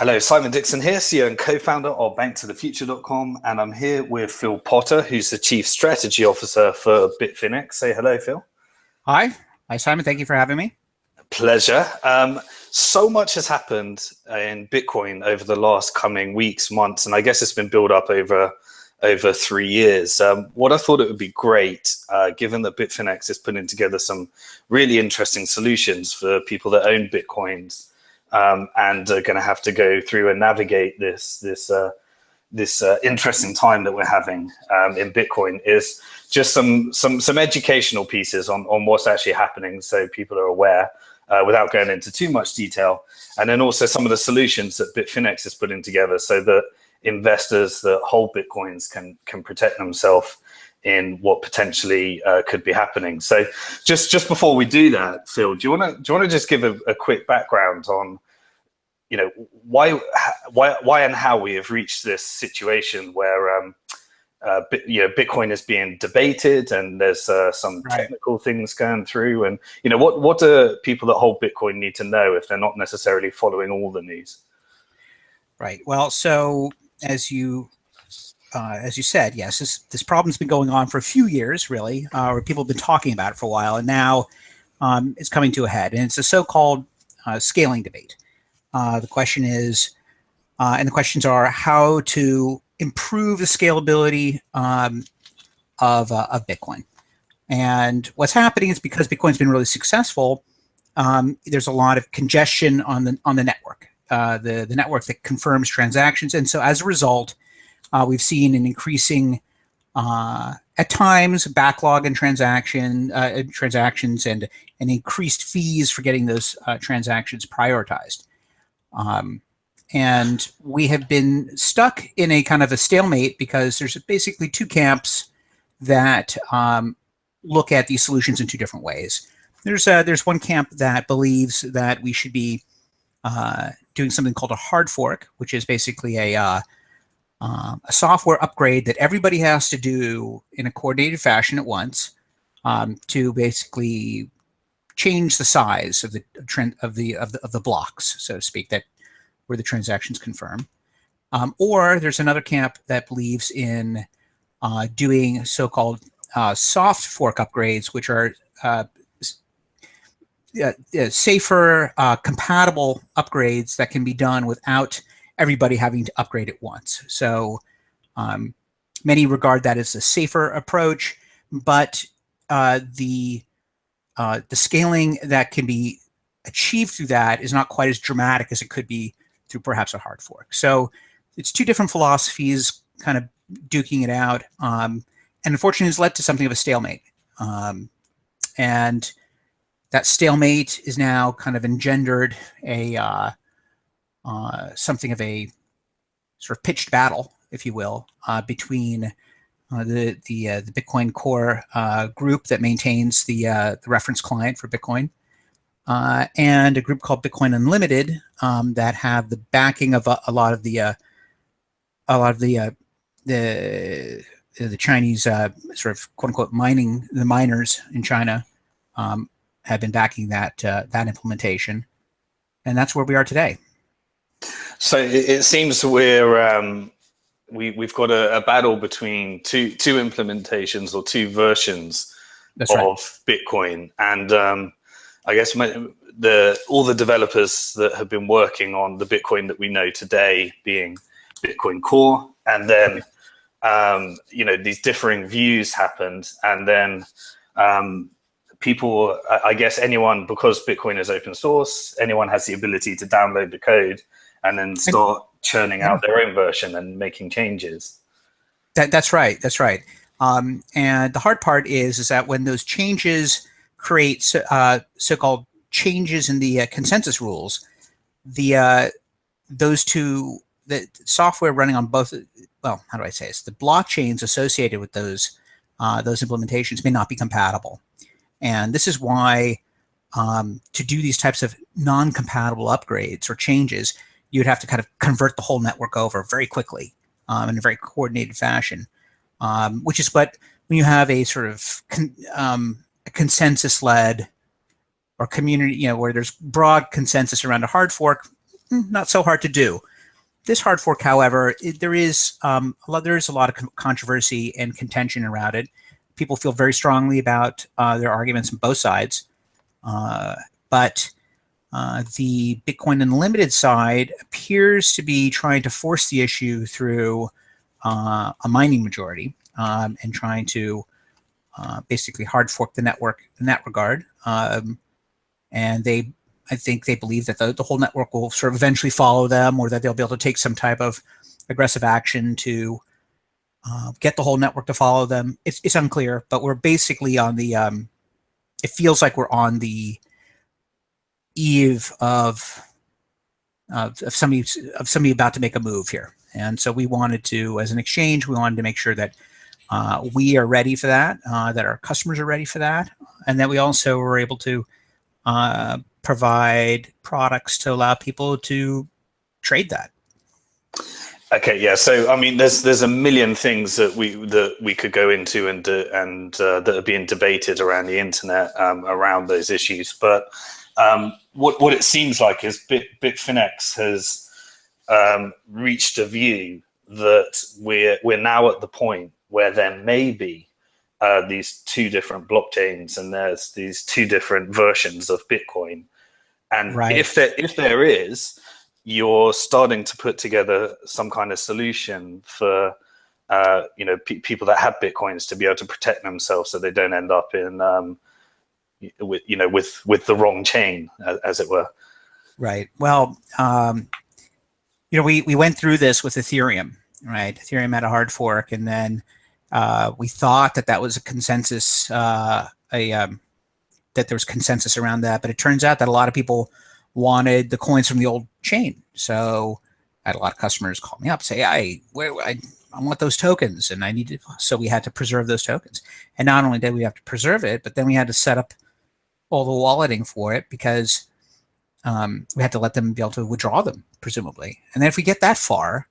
Hello, Simon Dixon here, CEO and co-founder of BnkToTheFuture.com, and I'm here with Phil Potter, who's the Chief Strategy Officer for Bitfinex. Say hello, Phil. Hi, Simon. Thank you for having me. Pleasure. So much has happened in Bitcoin over the last coming weeks, months, and I guess it's been built up over 3 years. What I thought it would be great, given that Bitfinex is putting together some really interesting solutions for people that own Bitcoins, and are going to have to go through and navigate this interesting time that we're having in Bitcoin, is just some educational pieces on what's actually happening, so people are aware, without going into too much detail, and then also some of the solutions that Bitfinex is putting together, so that investors that hold Bitcoins can protect themselves in what potentially could be happening. So just before we do that, Phil, do you want to just give a quick background on, why and how we have reached this situation where Bitcoin is being debated, and there's some technical things going through, and what do people that hold Bitcoin need to know if they're not necessarily following all the news? Right. Well, so as you said, yes, this problem's been going on for a few years, really, or people have been talking about it for a while, and now it's coming to a head, and it's a so-called scaling debate. The question is, and the questions are, how to improve the scalability of Bitcoin. And what's happening is, because Bitcoin's been really successful, there's a lot of congestion on the network, the network that confirms transactions, and so as a result, we've seen an increasing, at times, backlog in transactions and increased fees for getting those transactions prioritized. And we have been stuck in a kind of a stalemate, because there's basically two camps that look at these solutions in two different ways. There's one camp that believes that we should be doing something called a hard fork, which is basically a software upgrade that everybody has to do in a coordinated fashion at once, to basically change the size of the blocks, so to speak, that where the transactions confirm. Or there's another camp that believes in doing so-called soft fork upgrades, which are safer, compatible upgrades that can be done without everybody having to upgrade at once. So many regard that as a safer approach, but the scaling that can be achieved through that is not quite as dramatic as it could be through perhaps a hard fork. So it's two different philosophies kind of duking it out, and unfortunately it's led to something of a stalemate. And that stalemate is now kind of engendered something of a sort of pitched battle, if you will, between the Bitcoin Core group that maintains the reference client for Bitcoin, and a group called Bitcoin Unlimited, that have the backing of a lot of the Chinese sort of quote unquote the miners in China, have been backing that implementation, and that's where we are today. So it seems we've got a battle between two implementations or two versions of Bitcoin, and I guess all the developers that have been working on the Bitcoin that we know today being Bitcoin Core, and then these differing views happened, and then people, I guess anyone, because Bitcoin is open source, anyone has the ability to download the code and then start churning out their own version and making changes. That's right. That's right. And the hard part is that when those changes create so-called changes in the consensus rules, the software running on both, well, how do I say this? The blockchains associated with those implementations may not be compatible, and this is why to do these types of non-compatible upgrades or changes, you'd have to kind of convert the whole network over very quickly in a very coordinated fashion, which is what, when you have a sort of a consensus-led or community, where there's broad consensus around a hard fork, not so hard to do. This hard fork, however, there is a lot of controversy and contention around it. People feel very strongly about their arguments on both sides, but the Bitcoin Unlimited side appears to be trying to force the issue through a mining majority and trying to basically hard fork the network in that regard. And I think they believe that the whole network will sort of eventually follow them, or that they'll be able to take some type of aggressive action to get the whole network to follow them. It's unclear, but we're basically on the, it feels like we're on the eve of somebody about to make a move here. And so we wanted to, as an exchange, we wanted to make sure that we are ready for that, that our customers are ready for that, and that we also were able to provide products to allow people to trade that. Okay, yeah. So I mean, there's a million things that we could go into and that are being debated around the internet around those issues. But what it seems like is Bitfinex has reached a view that we're now at the point where there may be these two different blockchains, and there's these two different versions of Bitcoin. And right. if there is, you're starting to put together some kind of solution for people that have Bitcoins to be able to protect themselves so they don't end up in with the wrong chain, as it were. Right. Well, we went through this with Ethereum, right? Ethereum had a hard fork, and then we thought that was a consensus, that there was consensus around that, but it turns out that a lot of people wanted the coins from the old chain. So I had a lot of customers call me up and say, I want those tokens, and I need to. So we had to preserve those tokens. And not only did we have to preserve it, but then we had to set up all the walleting for it, because we had to let them be able to withdraw them, presumably. And then if we get that far,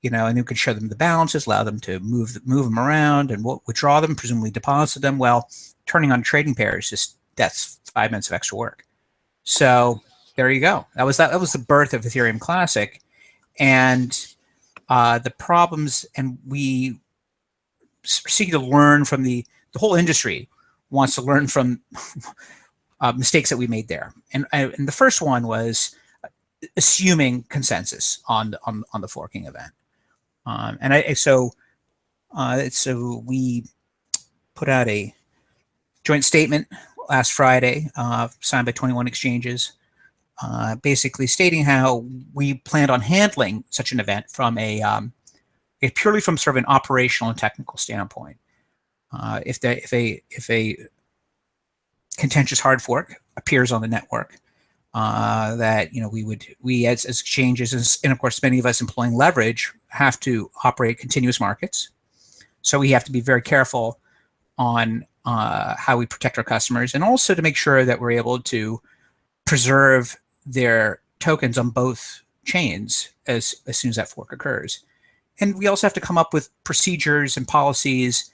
and then we could show them the balances, allow them to move them around and withdraw them, presumably deposit them. Well, turning on a trading pair is that's 5 minutes of extra work. So there you go. That was the birth of Ethereum Classic, and the problems. And we seek to learn from the whole industry wants to learn from mistakes that we made there. And the first one was assuming consensus on the forking event. So we put out a joint statement last Friday, signed by 21 exchanges, basically stating how we planned on handling such an event from purely from sort of an operational and technical standpoint. If a contentious hard fork appears on the network, that we as exchanges, and of course many of us employing leverage, have to operate continuous markets. So we have to be very careful on how we protect our customers, and also to make sure that we're able to preserve their tokens on both chains as soon as that fork occurs. And we also have to come up with procedures and policies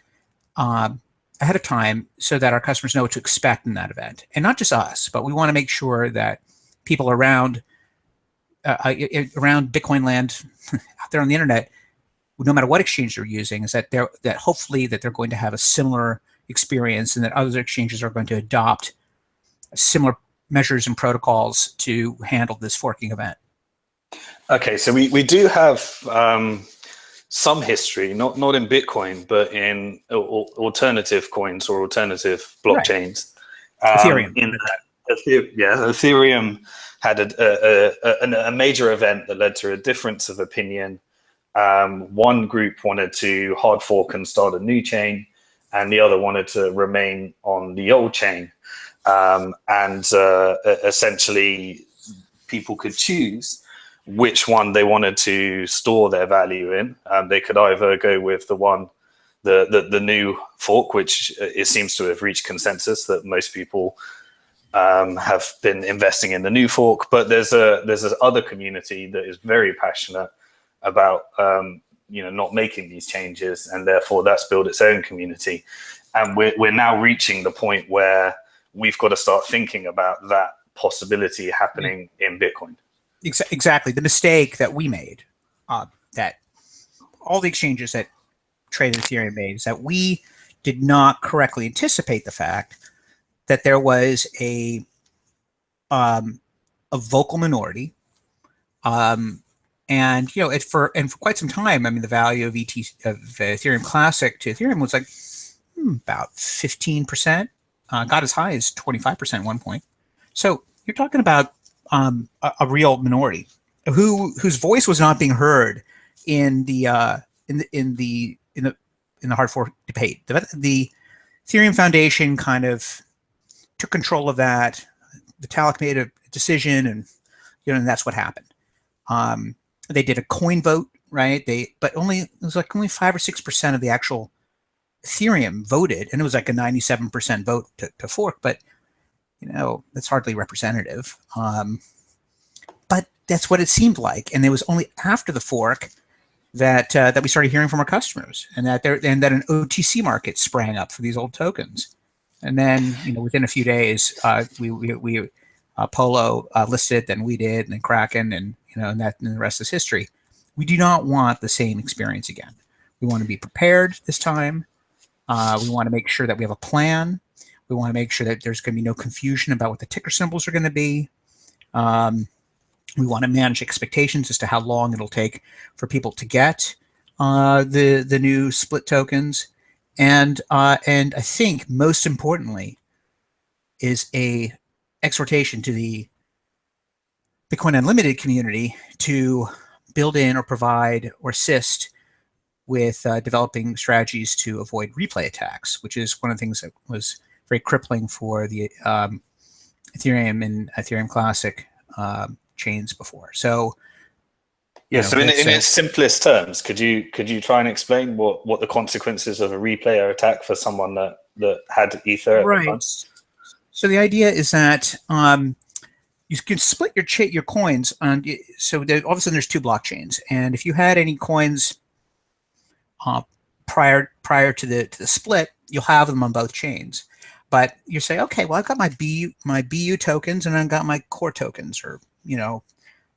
ahead of time so that our customers know what to expect in that event. And not just us, but we want to make sure that people around Bitcoin land out there on the internet, no matter what exchange they're using, is that hopefully they're going to have a similar experience, and that other exchanges are going to adopt similar measures and protocols to handle this forking event. Okay, so we do have some history, not in Bitcoin, but in alternative coins or alternative blockchains. Right. Ethereum. Ethereum had a major event that led to a difference of opinion. One group wanted to hard fork and start a new chain, and the other wanted to remain on the old chain. Essentially, people could choose which one they wanted to store their value in. They could either go with the new fork, which it seems to have reached consensus that most people have been investing in the new fork. But there's this other community that is very passionate about not making these changes, and therefore that's built its own community. And we're now reaching the point where we've got to start thinking about that possibility happening in Bitcoin. Exactly. The mistake that we made, that all the exchanges that traded Ethereum made, is that we did not correctly anticipate the fact that there was a vocal minority, and for quite some time, I mean, the value of Ethereum Classic to Ethereum was like about 15%, got as high as 25% at one point. So you're talking about a real minority whose voice was not being heard in the hard fork debate. The Ethereum Foundation kind of took control of that. Vitalik made a decision, and and that's what happened. They did a coin vote, right? But it was like only 5 or 6% of the actual Ethereum voted, and it was like a 97% vote to fork. But that's hardly representative. But that's what it seemed like, and it was only after the fork that we started hearing from our customers, and that an OTC market sprang up for these old tokens. And then, within a few days, we Polo listed, then we did, and then Kraken, and and the rest is history. We do not want the same experience again. We want to be prepared this time. We want to make sure that we have a plan. We want to make sure that there's going to be no confusion about what the ticker symbols are going to be. We want to manage expectations as to how long it'll take for people to get the new split tokens. And I think most importantly is a exhortation to the Bitcoin Unlimited community to build in or provide or assist with developing strategies to avoid replay attacks, which is one of the things that was very crippling for the Ethereum and Ethereum Classic chains before. So so in its simplest terms, could you try and explain what the consequences of a replayer attack for someone that had Ether at the time? So the idea is that you can split your coins on. So all of a sudden there's two blockchains, and if you had any coins prior to the split, you'll have them on both chains. But you say, okay, well, I've got my BU tokens, and I've got my core tokens, or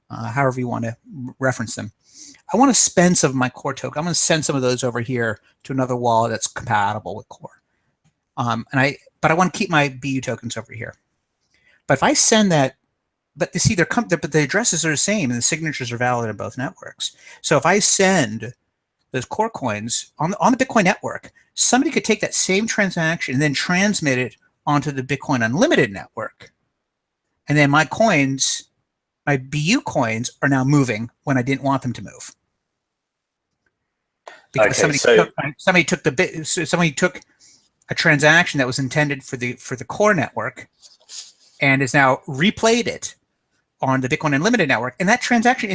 however you want to reference them. I want to spend some of my core token. I'm going to send some of those over here to another wallet that's compatible with core. But I want to keep my BU tokens over here. But if I send that, but you see, but the addresses are the same, and the signatures are valid on both networks. So if I send those core coins on the Bitcoin network, somebody could take that same transaction and then transmit it onto the Bitcoin Unlimited network, and then my coins, my BU coins, are now moving when I didn't want them to move, because somebody took a transaction that was intended for the core network and is now replayed it on the Bitcoin Unlimited network, and that transaction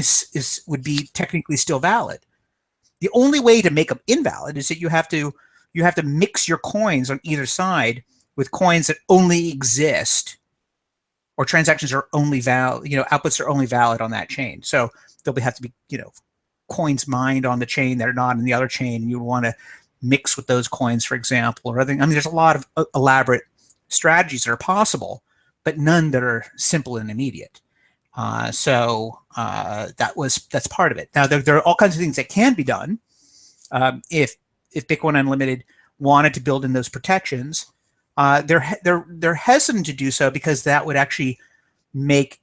would be technically still valid. The only way to make them invalid is that you have to mix your coins on either side with coins that only exist, or transactions are only valid, outputs are only valid on that chain. So there'll have to be, coins mined on the chain that are not in the other chain, and you want to mix with those coins, for example, or other. I mean, there's a lot of elaborate strategies that are possible, but none that are simple and immediate. That's part of it. Now there are all kinds of things that can be done if Bitcoin Unlimited wanted to build in those protections. They're hesitant to do so because that would actually make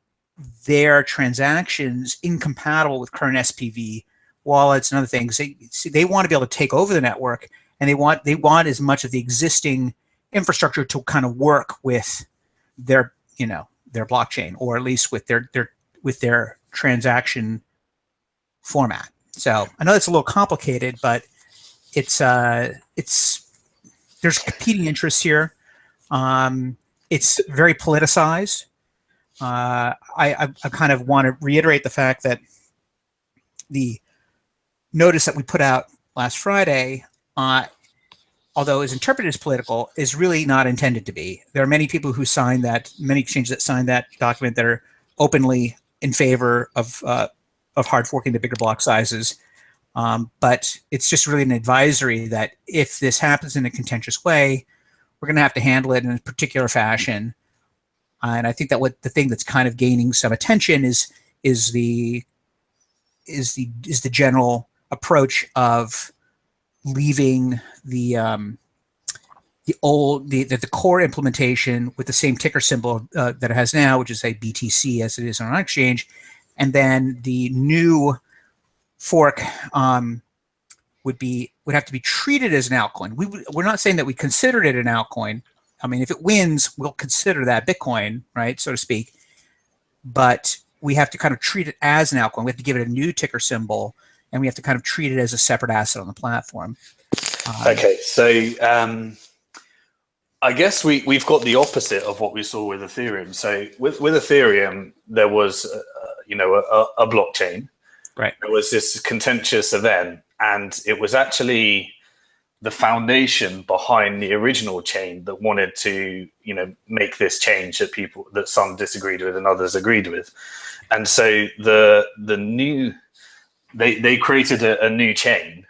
their transactions incompatible with current SPV wallets and other things. They want to be able to take over the network, and they want as much of the existing infrastructure to kind of work with their blockchain, or at least with their transaction format. So I know it's a little complicated, but there's competing interests here. It's very politicized. I kind of want to reiterate the fact that the notice that we put out last Friday, although is interpreted as political, is really not intended to be. There are many people who signed that, many exchanges that signed that document that are openly in favor of hard forking to bigger block sizes. But it's just really an advisory that if this happens in a contentious way, we're going to have to handle it in a particular fashion. And I think that the thing that's kind of gaining some attention is is the general approach of leaving the core implementation with the same ticker symbol that it has now, which is a BTC as it is on our exchange, and then the new fork would have to be treated as an altcoin. We're not saying that we considered it an altcoin. I mean, if it wins, we'll consider that Bitcoin, right, so to speak. But we have to kind of treat it as an altcoin. We have to give it a new ticker symbol, and we have to kind of treat it as a separate asset on the platform. Okay, so I guess we've got the opposite of what we saw with Ethereum. So with Ethereum, there was a blockchain. Right. There was this contentious event, and it was actually the foundation behind the original chain that wanted to, make this change that some disagreed with and others agreed with. And so they created a new chain,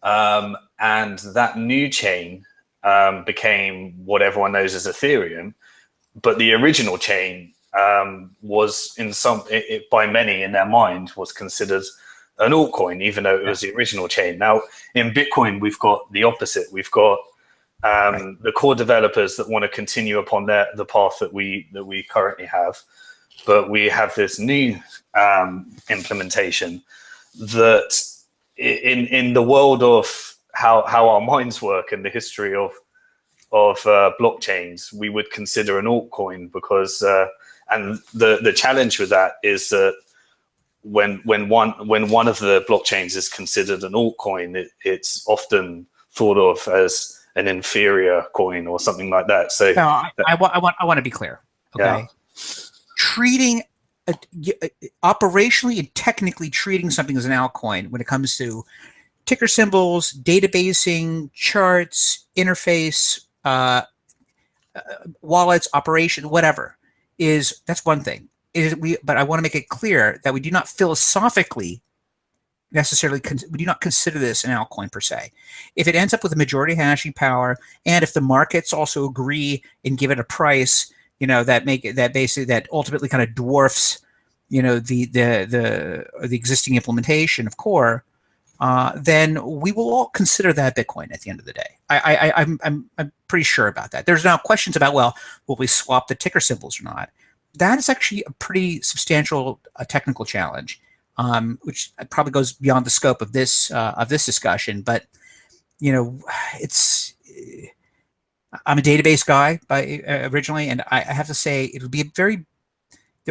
and that new chain became what everyone knows as Ethereum. But the original chain was by many in their mind was considered an altcoin, even though it was the original chain. Now in Bitcoin, we've got the opposite. We've got the core developers that want to continue upon the path that we currently have, but we have this new implementation that in the world of how our minds work and the history of blockchains, we would consider an altcoin because and the challenge with that is that when one of the blockchains is considered an altcoin, it's often thought of as an inferior coin or something like that. So no, I want to be clear. Okay, yeah. Treating operationally and technically treating something as an altcoin when it comes to ticker symbols, databasing, charts, interface, wallets, operation, whatever, that's one thing. But I want to make it clear that we do not philosophically necessarily we do not consider this an altcoin per se. If it ends up with a majority hashing power, and if the markets also agree and give it a price, that ultimately kind of dwarfs, the existing implementation of core, then we will all consider that Bitcoin at the end of the day. I'm pretty sure about that. There's now questions about, well, will we swap the ticker symbols or not? That is actually a pretty substantial technical challenge, which probably goes beyond the scope of this discussion. But I'm a database guy originally, and I have to say it would be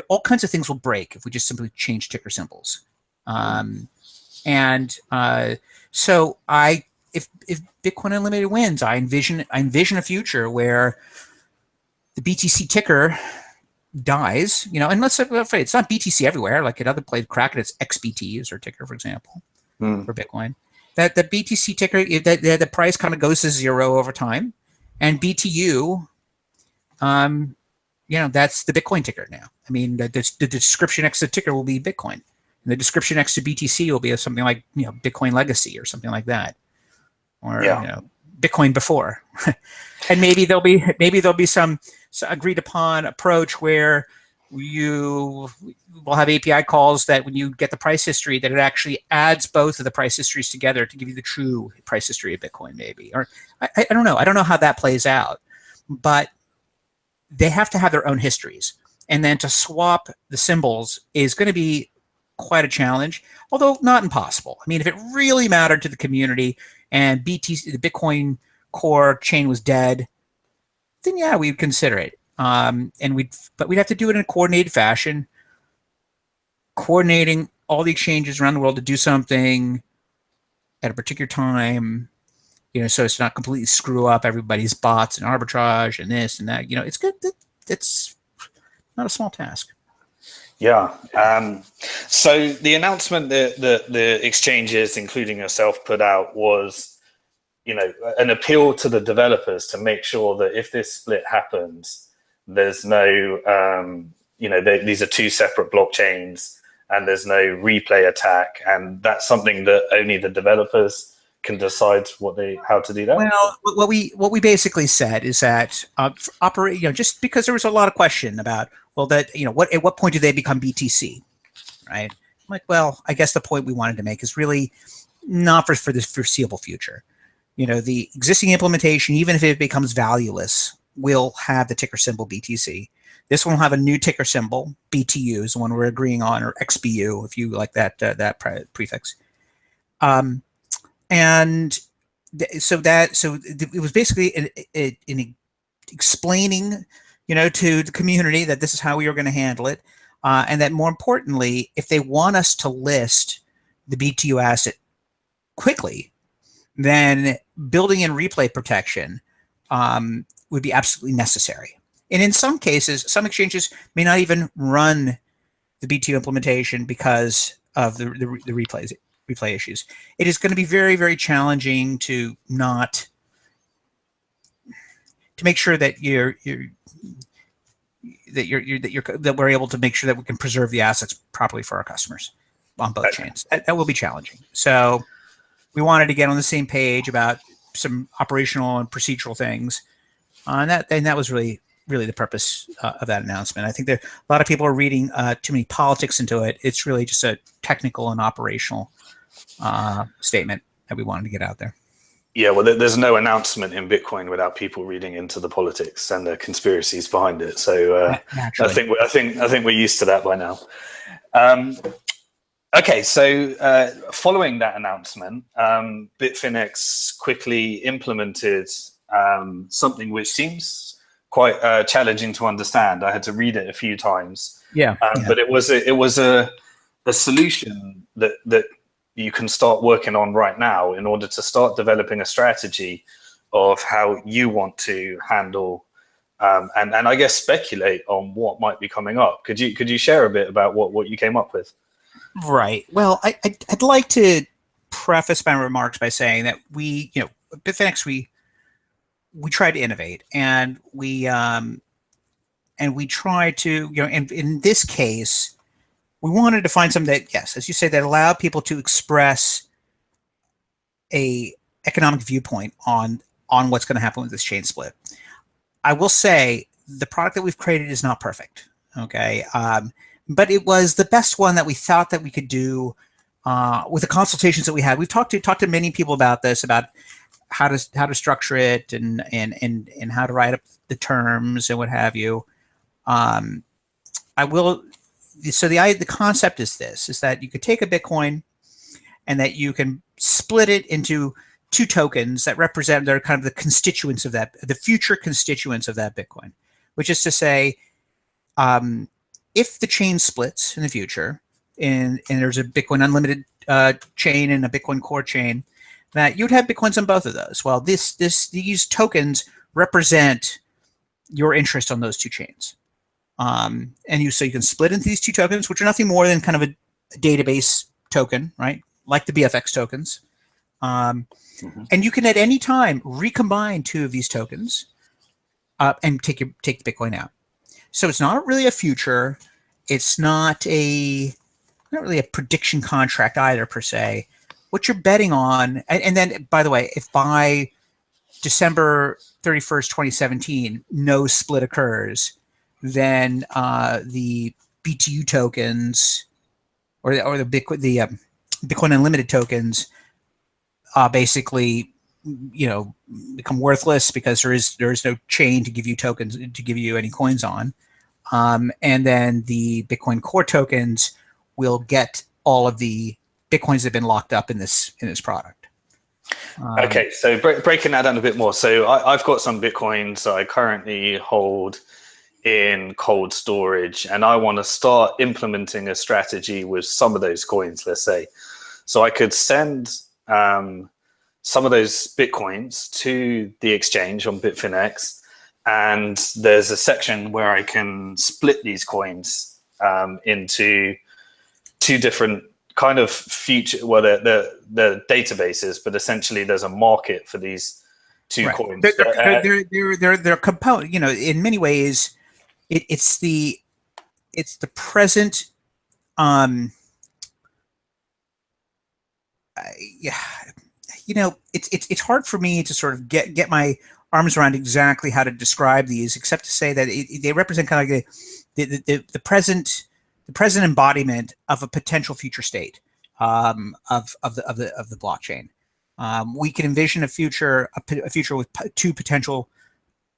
all kinds of things will break if we just simply change ticker symbols. So if Bitcoin Unlimited wins, I envision a future where the BTC ticker dies, and let's say it's not BTC everywhere. Like at other places, Kraken, it's XBT is their ticker, for example, for Bitcoin. That the BTC ticker, that the price kind of goes to zero over time, and BTU, that's the Bitcoin ticker now. I mean, the description next to the ticker will be Bitcoin, and the description next to BTC will be something like Bitcoin Legacy or something like that, or Bitcoin before, and maybe there'll be some agreed upon approach where you will have API calls that when you get the price history, that it actually adds both of the price histories together to give you the true price history of Bitcoin, maybe. Or I don't know. I don't know how that plays out, but they have to have their own histories, and then to swap the symbols is going to be quite a challenge, although not impossible. I mean, if it really mattered to the community and BTC, the Bitcoin core chain, was dead, then yeah, we'd consider it. But we'd have to do it in a coordinated fashion, coordinating all the exchanges around the world to do something at a particular time, so as to not completely screw up everybody's bots and arbitrage and this and that. It's good. It's not a small task. Yeah. So the announcement that the exchanges, including yourself, put out was, an appeal to the developers to make sure that if this split happens, there's no, these are two separate blockchains and there's no replay attack. And that's something that only the developers can decide how to do that. Well, what we basically said is that just because there was a lot of question about, well, that, at what point do they become BTC? right? I'm like, well, I guess the point we wanted to make is really not for the foreseeable future. The existing implementation, even if it becomes valueless, will have the ticker symbol BTC. This one will have a new ticker symbol, BTU is the one we're agreeing on, or XBU if you like that prefix. And so it was basically in explaining, to the community that this is how we were going to handle it, and that more importantly, if they want us to list the BTU asset quickly, then building in replay protection would be absolutely necessary. And in some cases, some exchanges may not even run the BTU implementation because of the replay issues. It is going to be very, very challenging to make sure that that we're able to make sure that we can preserve the assets properly for our customers on both chains. That will be challenging. So we wanted to get on the same page about some operational and procedural things, and that was really the purpose of that announcement. I think that a lot of people are reading too many politics into it. It's really just a technical and operational statement that we wanted to get out there. Yeah, well, there's no announcement in Bitcoin without people reading into the politics and the conspiracies behind it. So I think we're used to that by now. Okay, so following that announcement, Bitfinex quickly implemented something which seems quite challenging to understand. I had to read it a few times. But it was a solution that you can start working on right now in order to start developing a strategy of how you want to handle and I guess speculate on what might be coming up. Could you share a bit about what you came up with? Right. Well, I'd like to preface my remarks by saying that we, Bitfinex, we try to innovate, and we try to, and in this case, we wanted to find something that, yes, as you say, that allowed people to express a economic viewpoint on what's going to happen with this chain split. I will say the product that we've created is not perfect. Okay. But it was the best one that we thought that we could do with the consultations that we had. We've talked to many people about this, about how to structure it and how to write up the terms and what have you. So the concept is this: is that you could take a Bitcoin and that you can split it into two tokens that represent, they're kind of the constituents of that, the future constituents of that Bitcoin, which is to say, if the chain splits in the future, and there's a Bitcoin Unlimited chain and a Bitcoin Core chain, that you'd have Bitcoins on both of those. Well, these tokens represent your interest on those two chains, so you can split into these two tokens, which are nothing more than kind of a database token, right? Like the BFX tokens, and you can at any time recombine two of these tokens and take the Bitcoin out. So it's not really a future. It's not really a prediction contract either, per se. What you're betting on, and then, by the way, if by December 31st, 2017, no split occurs, then the BTU tokens or the Bitcoin Unlimited tokens basically, become worthless because there is no chain to give you tokens, to give you any coins on. And then the Bitcoin Core tokens will get all of the Bitcoins that have been locked up in this product. Okay, so breaking that down a bit more. So I've got some Bitcoins I currently hold in cold storage, and I want to start implementing a strategy with some of those coins, let's say. So I could send some of those Bitcoins to the exchange on Bitfinex, and there's a section where I can split these coins into two different kind of future, well, they're databases, but essentially there's a market for these two coins. They're component. In many ways, it's the present. It's hard for me to sort of get my arms around exactly how to describe these, except to say that they represent kind of like the present present embodiment of a potential future state of the blockchain. We can envision a future with two potential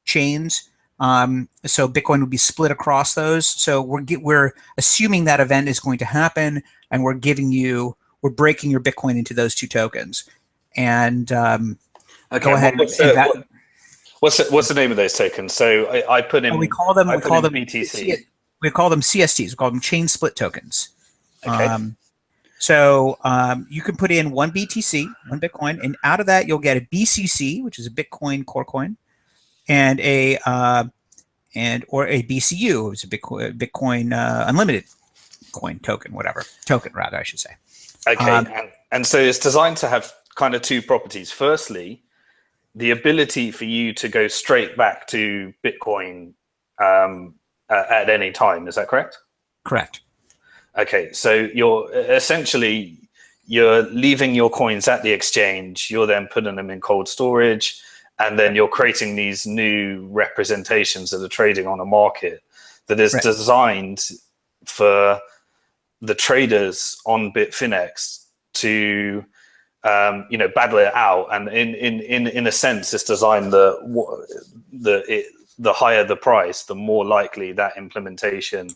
chains. So Bitcoin would be split across those. So we're assuming that event is going to happen, and we're breaking your Bitcoin into those two tokens. And okay, go ahead. What's the name of those tokens? So I put in. We call them BTC. We call them CSTs. We call them chain split tokens. Okay. So you can put in one BTC, one Bitcoin, and out of that you'll get a BCC, which is a Bitcoin core coin, and or a BCU, which is a Bitcoin unlimited coin token, token rather, I should say. Okay, and so it's designed to have kind of two properties. Firstly, the ability for you to go straight back to Bitcoin at any time. Is that correct? Correct. Okay, so you're leaving your coins at the exchange. You're then putting them in cold storage, and then you're creating these new representations that are trading on a market that is designed for the traders on Bitfinex to battle it out. And in a sense, it's designed the higher the price, the more likely that implementation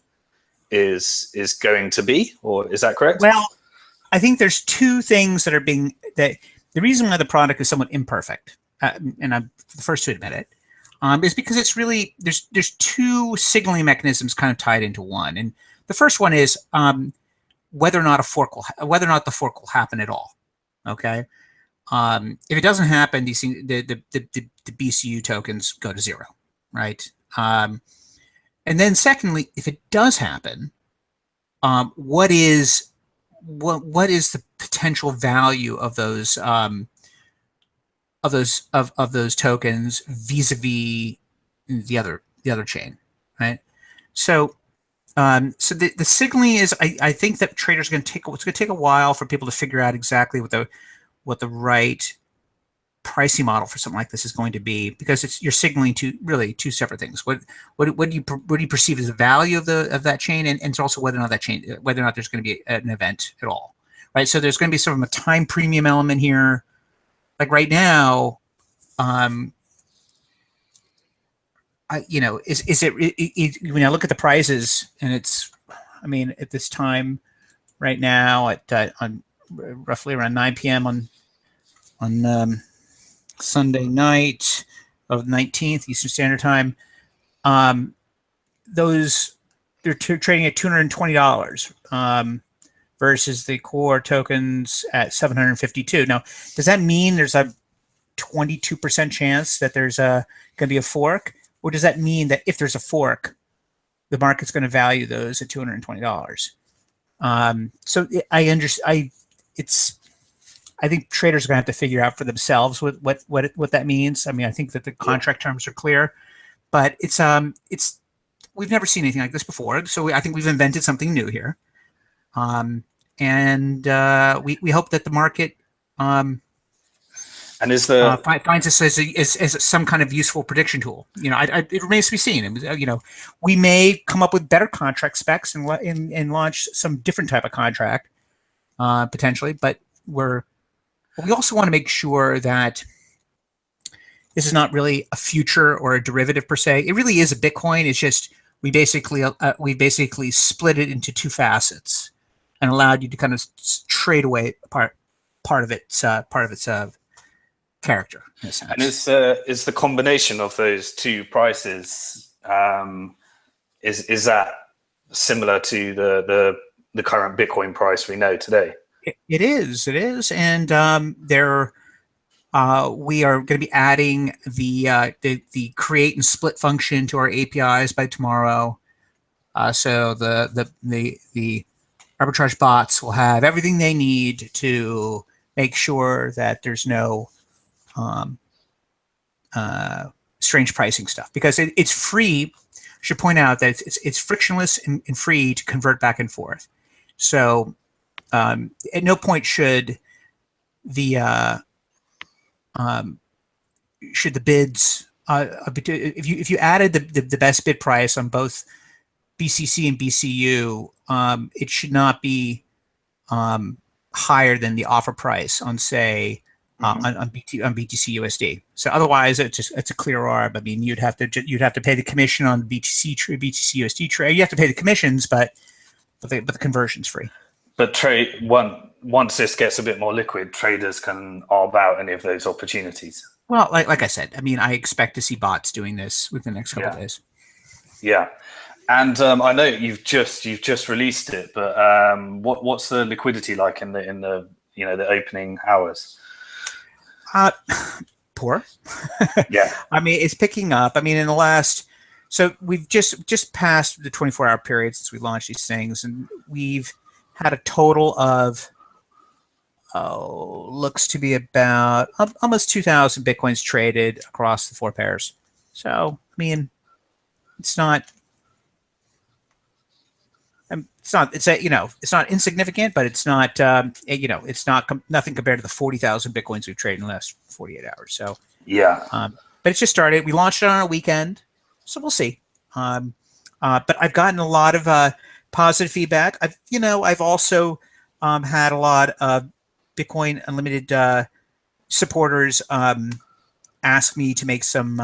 is going to be, or is that correct? Well, I think there's two things that the reason why the product is somewhat imperfect, and I'm the first to admit it, is because it's really there's two signaling mechanisms kind of tied into one, and the first one is whether or not the fork will happen at all. Okay, if it doesn't happen, the BCU tokens go to zero, right? And then secondly, if it does happen, what is the potential value of those tokens vis-a-vis the other chain, right? So the signaling is, I think that traders are it's going to take a while for people to figure out exactly what the right pricing model for something like this is going to be, because you're signaling to really two separate things. What do you perceive as the value of that chain, and it's also whether or not there's going to be an event at all, right? So there's going to be sort of a time premium element here. Like right now, when I look at the prices, and at this time right now on roughly around 9 p.m. on Sunday night of 19th Eastern Standard Time, they're trading at $220 versus the core tokens at $752. Now, does that mean there's a 22% chance that there's going to be a fork, or does that mean that if there's a fork, the market's going to value those at $220? So I think traders are going to have to figure out for themselves what that means. I mean, I think that the contract terms are clear, but we've never seen anything like this before. So I think we've invented something new here, and we hope that the market finds this as some kind of useful prediction tool. It remains to be seen. We may come up with better contract specs and launch some different type of contract potentially, but we also want to make sure that this is not really a future or a derivative per se. It really is a Bitcoin. It's just we basically split it into two facets and allowed you to kind of trade away part of its character in a sense. And is the combination of those two prices is that similar to the current Bitcoin price we know today? It is, and we are going to be adding the create and split function to our APIs by tomorrow. So the arbitrage bots will have everything they need to make sure that there's no strange pricing stuff, because it's free. I should point out that it's frictionless and free to convert back and forth. So at no point should the bids if you added the best bid price on both BCC and BCU, it should not be higher than the offer price on, say, on BTC USD. So otherwise, it's a clear arb. I mean, you'd have to pay the commission on the BTC USD trade. You have to pay the commissions, but the conversion's free. But once this gets a bit more liquid, traders can arb out any of those opportunities. Well, like I said, I mean, I expect to see bots doing this within the next couple of days. Yeah, and I know you've just released it, but what's the liquidity like in the the opening hours? Poor. Yeah. I mean, it's picking up. I mean, in the last, so we've just passed the 24-hour period since we launched these things, and we've had a total of looks to be about almost 2,000 Bitcoins traded across the 4 pairs. So, I mean, it's not insignificant, but it's not it's nothing compared to the 40,000 Bitcoins we've traded in the last 48 hours. So yeah, but it's just started. We launched it on a weekend, so we'll see. But I've gotten a lot of positive feedback. I've also had a lot of Bitcoin Unlimited supporters ask me to make some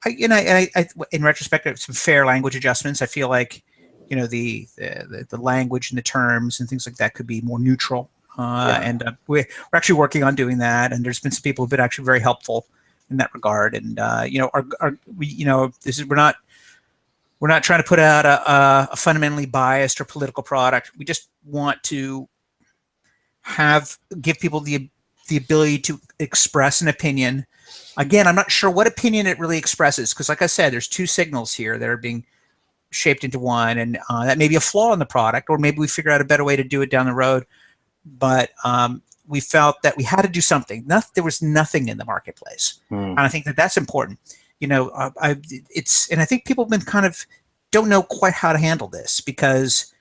in retrospect, some fair language adjustments. I feel like the language and the terms and things like that could be more neutral. And we're actually working on doing that. And there's been some people who've been actually very helpful in that regard. And we're not trying to put out a fundamentally biased or political product. We just want to give people the ability to express an opinion. Again, I'm not sure what opinion it really expresses, because like I said, there's 2 signals here that are being shaped into one, and that may be a flaw in the product, or maybe we figure out a better way to do it down the road. But we felt that we had to do something. There was nothing in the marketplace, and I think that's important. And I think people have been kind of don't know quite how to handle this because,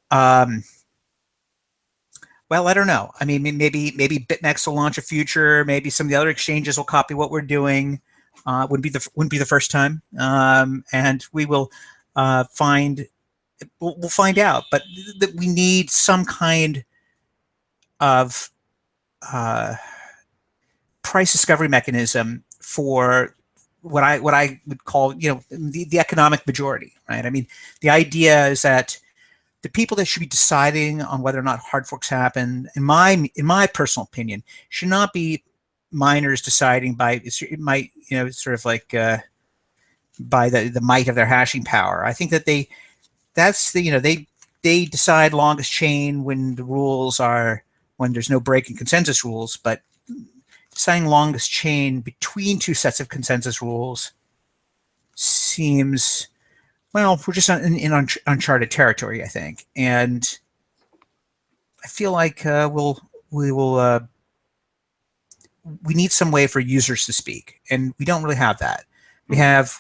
well, I don't know. I mean, maybe Bitfinex will launch a future. Maybe some of the other exchanges will copy what we're doing. Wouldn't be the first time, and we will find out. But we need some kind of price discovery mechanism for what I would call the economic majority, right? I mean, the idea is that the people that should be deciding on whether or not hard forks happen, in my personal opinion, should not be miners deciding by sort of like by the might of their hashing power. I think that they decide longest chain when there's no break in consensus rules, but deciding longest chain between 2 sets of consensus rules seems, well, we're just in uncharted territory, I think. And I feel like we need some way for users to speak, and we don't really have that. We have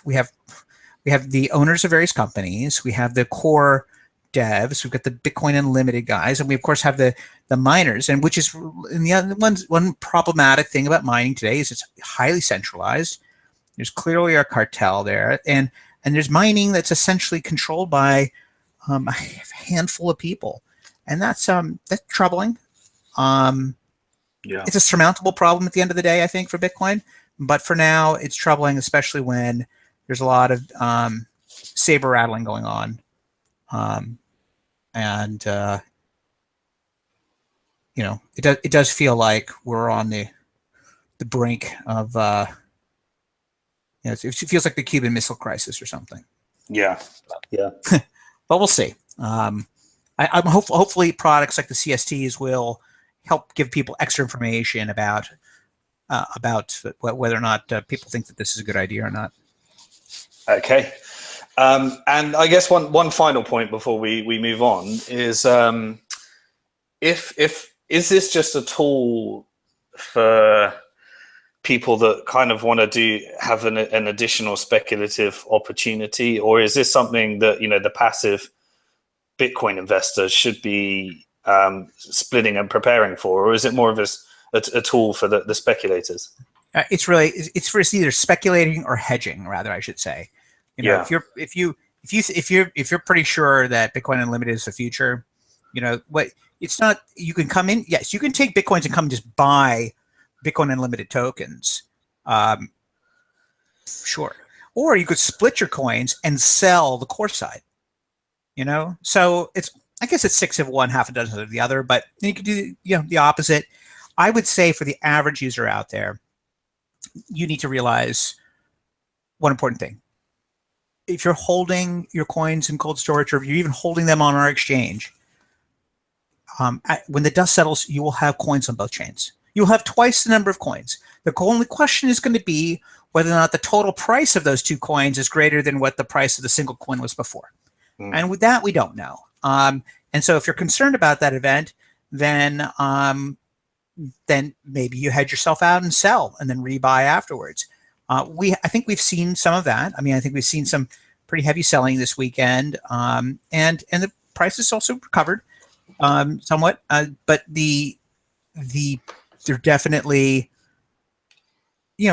the owners of various companies. We have the core devs. We've got the Bitcoin Unlimited guys, and we of course have the miners. And which is one problematic thing about mining today is it's highly centralized. There's clearly a cartel there, and there's mining that's essentially controlled by a handful of people, and that's troubling. It's a surmountable problem at the end of the day, I think, for Bitcoin. But for now, it's troubling, especially when there's a lot of saber rattling going on, and it does feel like we're on the brink of it feels like the Cuban Missile Crisis or something. Yeah. But we'll see. I'm hopefully products like the CSTs will help give people extra information about whether or not people think that this is a good idea or not. Okay. And I guess one final point before we move on is is this just a tool for people that kind of want to have an additional speculative opportunity, or is this something that the passive Bitcoin investors should be splitting and preparing for, or is it more of a tool for the speculators? It's for either speculating or hedging, rather, I should say. If if you're pretty sure that Bitcoin Unlimited is the future, it's not. You can come in. Yes, you can take Bitcoins and come and just buy Bitcoin Unlimited tokens. Sure. Or you could split your coins and sell the core side. So I guess it's 6 of one, half a dozen of the other. But you could do the opposite. I would say for the average user out there, you need to realize one important thing. If you're holding your coins in cold storage, or if you're even holding them on our exchange, when the dust settles, you will have coins on both chains. You'll have twice the number of coins. The only question is going to be whether or not the total price of those 2 coins is greater than what the price of the single coin was before. And with that, we don't know. And so if you're concerned about that event, then maybe you hedge yourself out and sell and then rebuy afterwards. I think we've seen some of that. I think we've seen some pretty heavy selling this weekend, and the prices also recovered somewhat. But they're definitely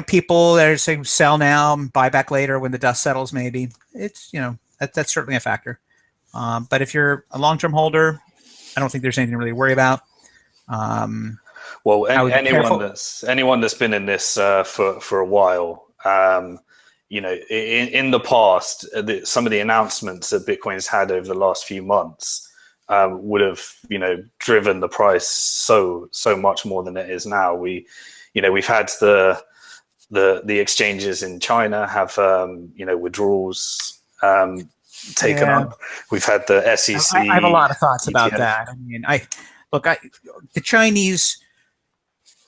people that are saying sell now and buy back later when the dust settles. Maybe it's that's certainly a factor. But if you're a long-term holder, I don't think there's anything to really worry about. Well, anyone that's been in this for a while, in the past, some of the announcements that Bitcoin's had over the last few months would have driven the price so much more than it is now. We've had the exchanges in China have withdrawals taken up. We've had the SEC. I have a lot of thoughts about that. The Chinese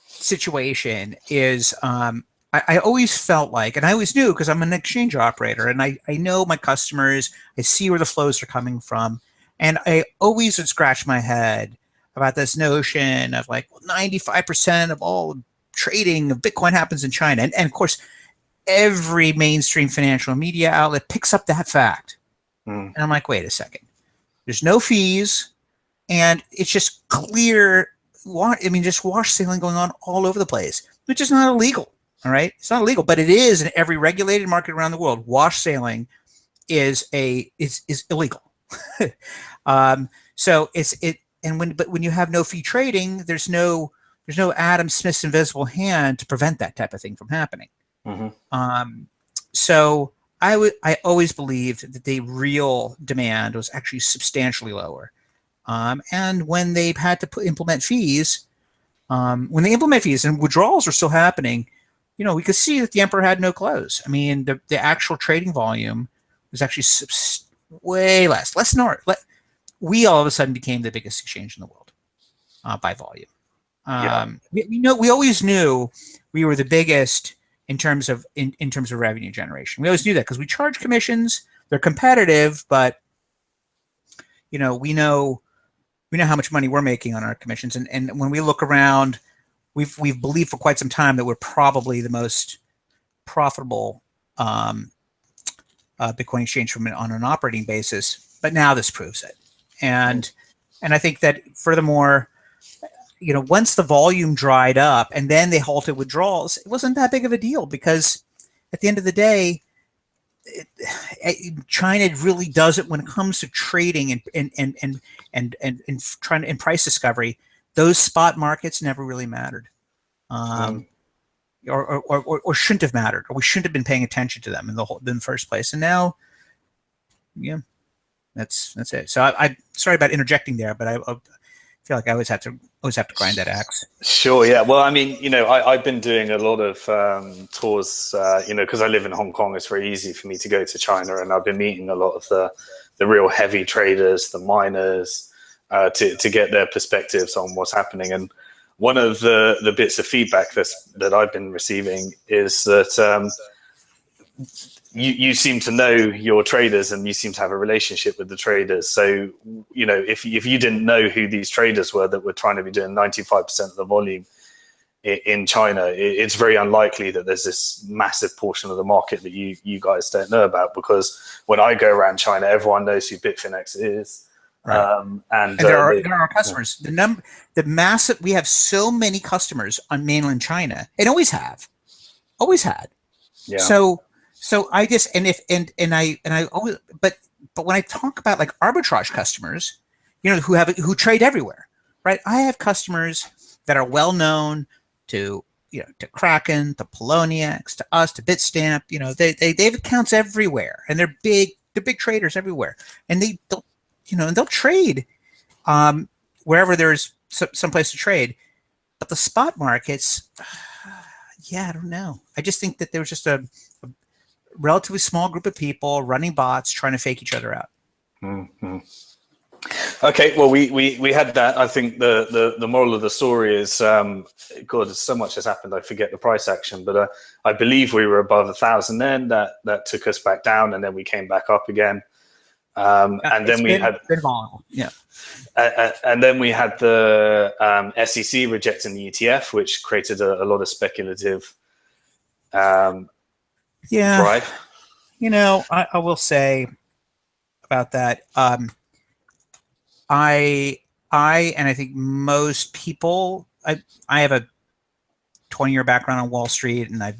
situation is I always felt like, and I always knew because I'm an exchange operator and I know my customers, I see where the flows are coming from, and I always would scratch my head about this notion of 95% of all trading of Bitcoin happens in China, and of course every mainstream financial media outlet picks up that fact. And I'm like, wait a second, there's no fees, and it's just clear. Just wash selling going on all over the place, which is not illegal. All right, it's not illegal, but it is in every regulated market around the world. Wash selling is illegal. So when you have no fee trading, there's no Adam Smith's invisible hand to prevent that type of thing from happening. So I always believed that the real demand was actually substantially lower. And when they've had to implement fees, and withdrawals are still happening, we could see that the emperor had no clothes. The actual trading volume was actually way less. We all of a sudden became the biggest exchange in the world by volume. We always knew we were the biggest in terms of revenue generation. We always knew that because we charge commissions. They're competitive, but we know how much money we're making on our commissions. And when we look around, we've believed for quite some time that we're probably the most profitable Bitcoin exchange on an operating basis. But now this proves it. And I think that furthermore, once the volume dried up and then they halted withdrawals, it wasn't that big of a deal because at the end of the day, China really does it when it comes to trading and trying in price discovery. Those spot markets never really mattered, or shouldn't have mattered, or we shouldn't have been paying attention to them in the first place. And now, that's it. So I'm sorry about interjecting there, but I feel like I always have to grind that axe. Sure, yeah. Well, I've been doing a lot of tours, because I live in Hong Kong. It's very easy for me to go to China, and I've been meeting a lot of the real heavy traders, the miners, to get their perspectives on what's happening. And one of the bits of feedback that I've been receiving is that you seem to know your traders and you seem to have a relationship with the traders. So, if you didn't know who these traders were that were trying to be doing 95% of the volume in China, it's very unlikely that there's this massive portion of the market that you guys don't know about, because when I go around China, everyone knows who Bitfinex is. Right. And there are customers. The massive, we have so many customers on mainland China, and always had. Yeah. So So I just and I always but when I talk about like arbitrage customers, who trade everywhere, right? I have customers that are well known to to Kraken, to Poloniex, to us, to Bitstamp. They have accounts everywhere, and they're big traders everywhere, and they'll trade wherever there's some place to trade. But the spot markets, yeah, I don't know. I just think that there was just a relatively small group of people running bots trying to fake each other out. Mm-hmm. Okay, well, we had that. I think the moral of the story is, God, so much has happened. I forget the price action, but I believe we were above 1,000 then. That took us back down, and then we came back up again. And then we had been volatile, yeah. And then we had the SEC rejecting the ETF, which created a lot of speculative drive. I will say about that. I and I think most people. I have a 20-year background on Wall Street, and I've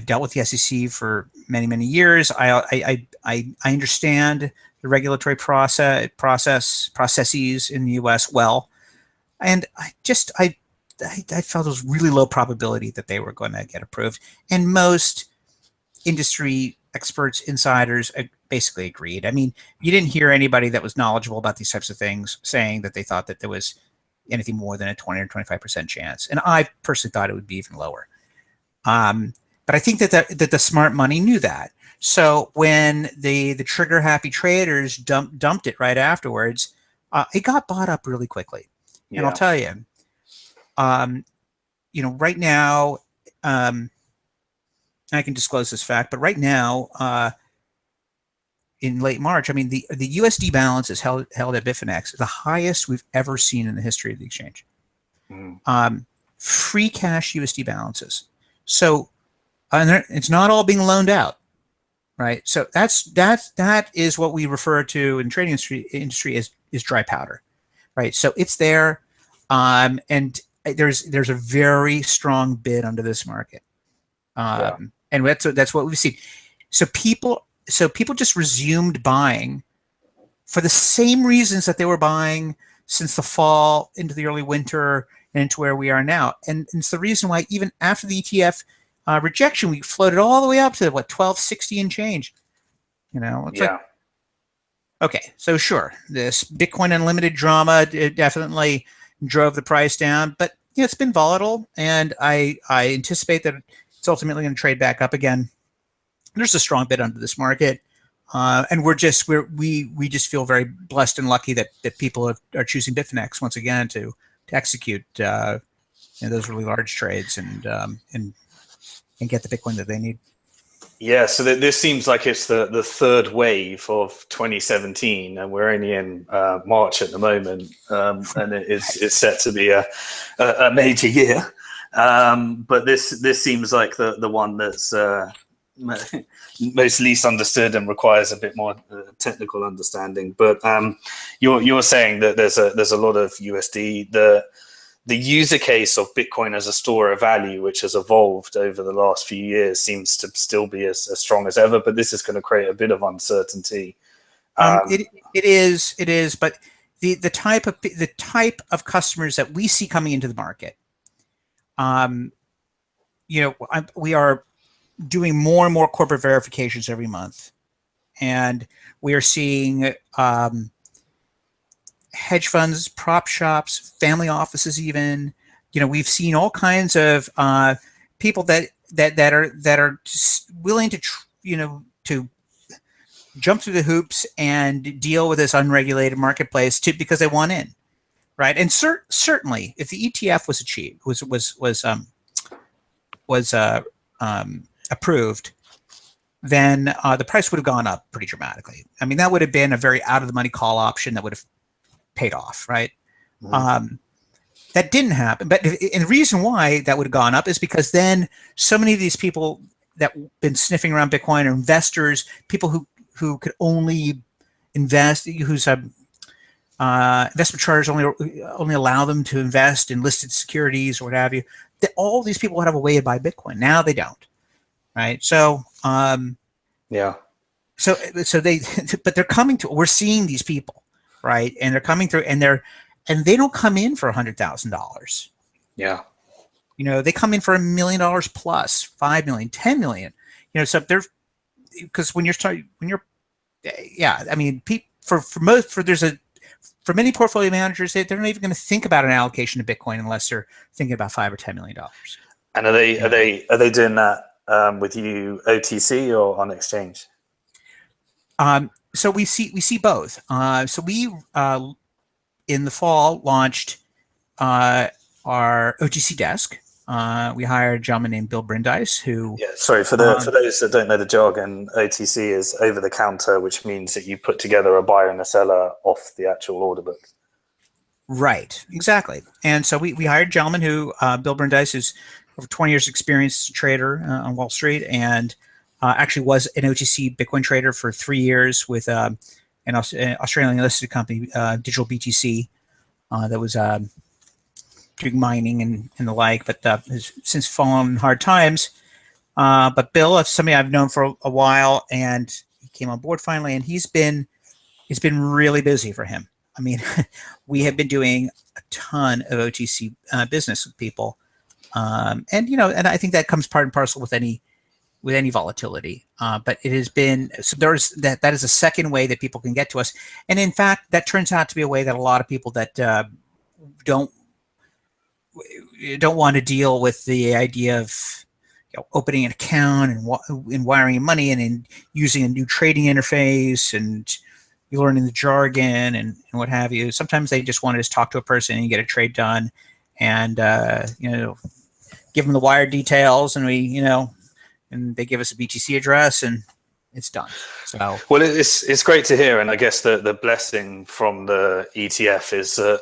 dealt with the SEC for many years. I understand the regulatory processes in the U.S. well, and I felt it was really low probability that they were going to get approved, and most industry experts, insiders basically agreed. I mean, you didn't hear anybody that was knowledgeable about these types of things saying that they thought that there was anything more than a 20 or 25% chance, and I personally thought it would be even lower. But I think that the smart money knew that. So when the trigger happy traders dumped it right afterwards, it got bought up really quickly. Yeah. And I'll tell you, right now, I can disclose this fact, but right now, in late March, I mean, the USD balance is held at Bitfinex, the highest we've ever seen in the history of the exchange. Free cash USD balances. So it's not all being loaned out, right? So that is what we refer to in trading industry as dry powder, right? So it's there, and there's a very strong bid under this market, and that's what we've seen. So people just resumed buying for the same reasons that they were buying since the fall into the early winter and into where we are now, and it's the reason why even after the ETF rejection, we floated all the way up to 1260 and change. It's like, okay, so sure, this Bitcoin Unlimited drama definitely drove the price down, but it's been volatile, and I anticipate that it's ultimately going to trade back up again. There's a strong bid under this market, and we just feel very blessed and lucky that people are choosing Bitfinex once again to execute those really large trades and get the Bitcoin that they need. Yeah, so this seems like it's the third wave of 2017, and we're only in March at the moment, and it's set to be a major year. But this seems like the one that's most least understood and requires a bit more technical understanding. But you're saying that there's a lot of USD. The user case of Bitcoin as a store of value, which has evolved over the last few years, seems to still be as strong as ever. But this is going to create a bit of uncertainty. It is. But the type of customers that we see coming into the market, we are doing more and more corporate verifications every month, and we are seeing hedge funds, prop shops, family offices, even. We've seen all kinds of people that are just willing to to jump through the hoops and deal with this unregulated marketplace because they want in, right? And certainly, if the ETF was approved, then the price would have gone up pretty dramatically. I mean, that would have been a very out of the money call option that would have paid off, right? Mm-hmm. That didn't happen, and the reason why that would have gone up is because then so many of these people that been sniffing around Bitcoin are investors, people who could only invest, whose investment charters only allow them to invest in listed securities or what have you. All these people would have a way to buy Bitcoin. Now they don't. right? So Yeah. so they but they're coming to, we're seeing these people, right? And they're coming through, and they don't come in for $100,000. Yeah. You know, they come in for $1 million plus, 5 million, 10 million. You know, so they're, because when you're starting, when you're, yeah, I mean, for many portfolio managers, they're not even going to think about an allocation to Bitcoin unless they're thinking about $5 or $10 million. And are they doing that with you OTC or on exchange? So we see both. So we in the fall launched our OTC desk. We hired a gentleman named Bill Brandeis, who Sorry for those that don't know the jargon. OTC is over the counter, which means that you put together a buyer and a seller off the actual order book. Right, exactly. And so we hired a gentleman who Bill Brandeis is over 20 years experience trader on Wall Street, and actually was an OTC Bitcoin trader for 3 years with an Australian listed company, Digital BTC, that was doing mining and the like, but has since fallen in hard times. But Bill is somebody I've known for a while, and he came on board finally, and it's been really busy for him. I mean, we have been doing a ton of OTC business with people, and and I think that comes part and parcel with any volatility. But it has been, so there's that is a second way that people can get to us, and in fact, that turns out to be a way that a lot of people that don't want to deal with the idea of opening an account and wiring money and using a new trading interface and learning the jargon and what have you. Sometimes they just want to just talk to a person and get a trade done, and give them the wire details, and and they give us a BTC address, and it's done. So well, it's great to hear, and I guess the blessing from the ETF is that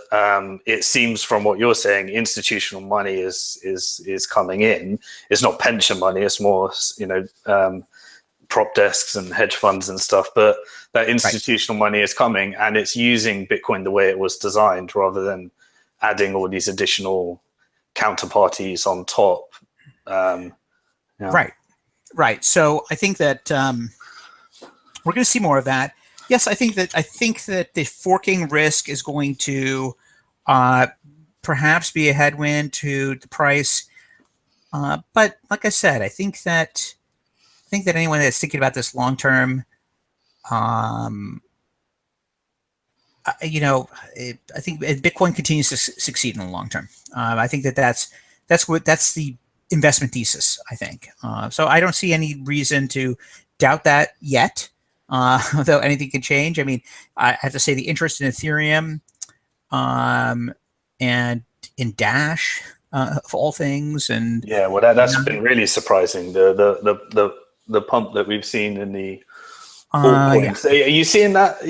it seems from what you're saying, institutional money is coming in. It's not pension money; it's more prop desks and hedge funds and stuff. But that institutional money is coming, and it's using Bitcoin the way it was designed, rather than adding all these additional counterparties on top. Right. So I think that we're going to see more of that. Yes, I think that the forking risk is going to perhaps be a headwind to the price. But like I said, I think that anyone that's thinking about this long term, I think Bitcoin continues to succeed in the long term. I think that's the investment thesis, I think. So I don't see any reason to doubt that yet, although anything can change. I mean, I have to say the interest in Ethereum and in Dash, of all things. And yeah, well, that's been really surprising, the pump that we've seen in the altcoins. Are you seeing that?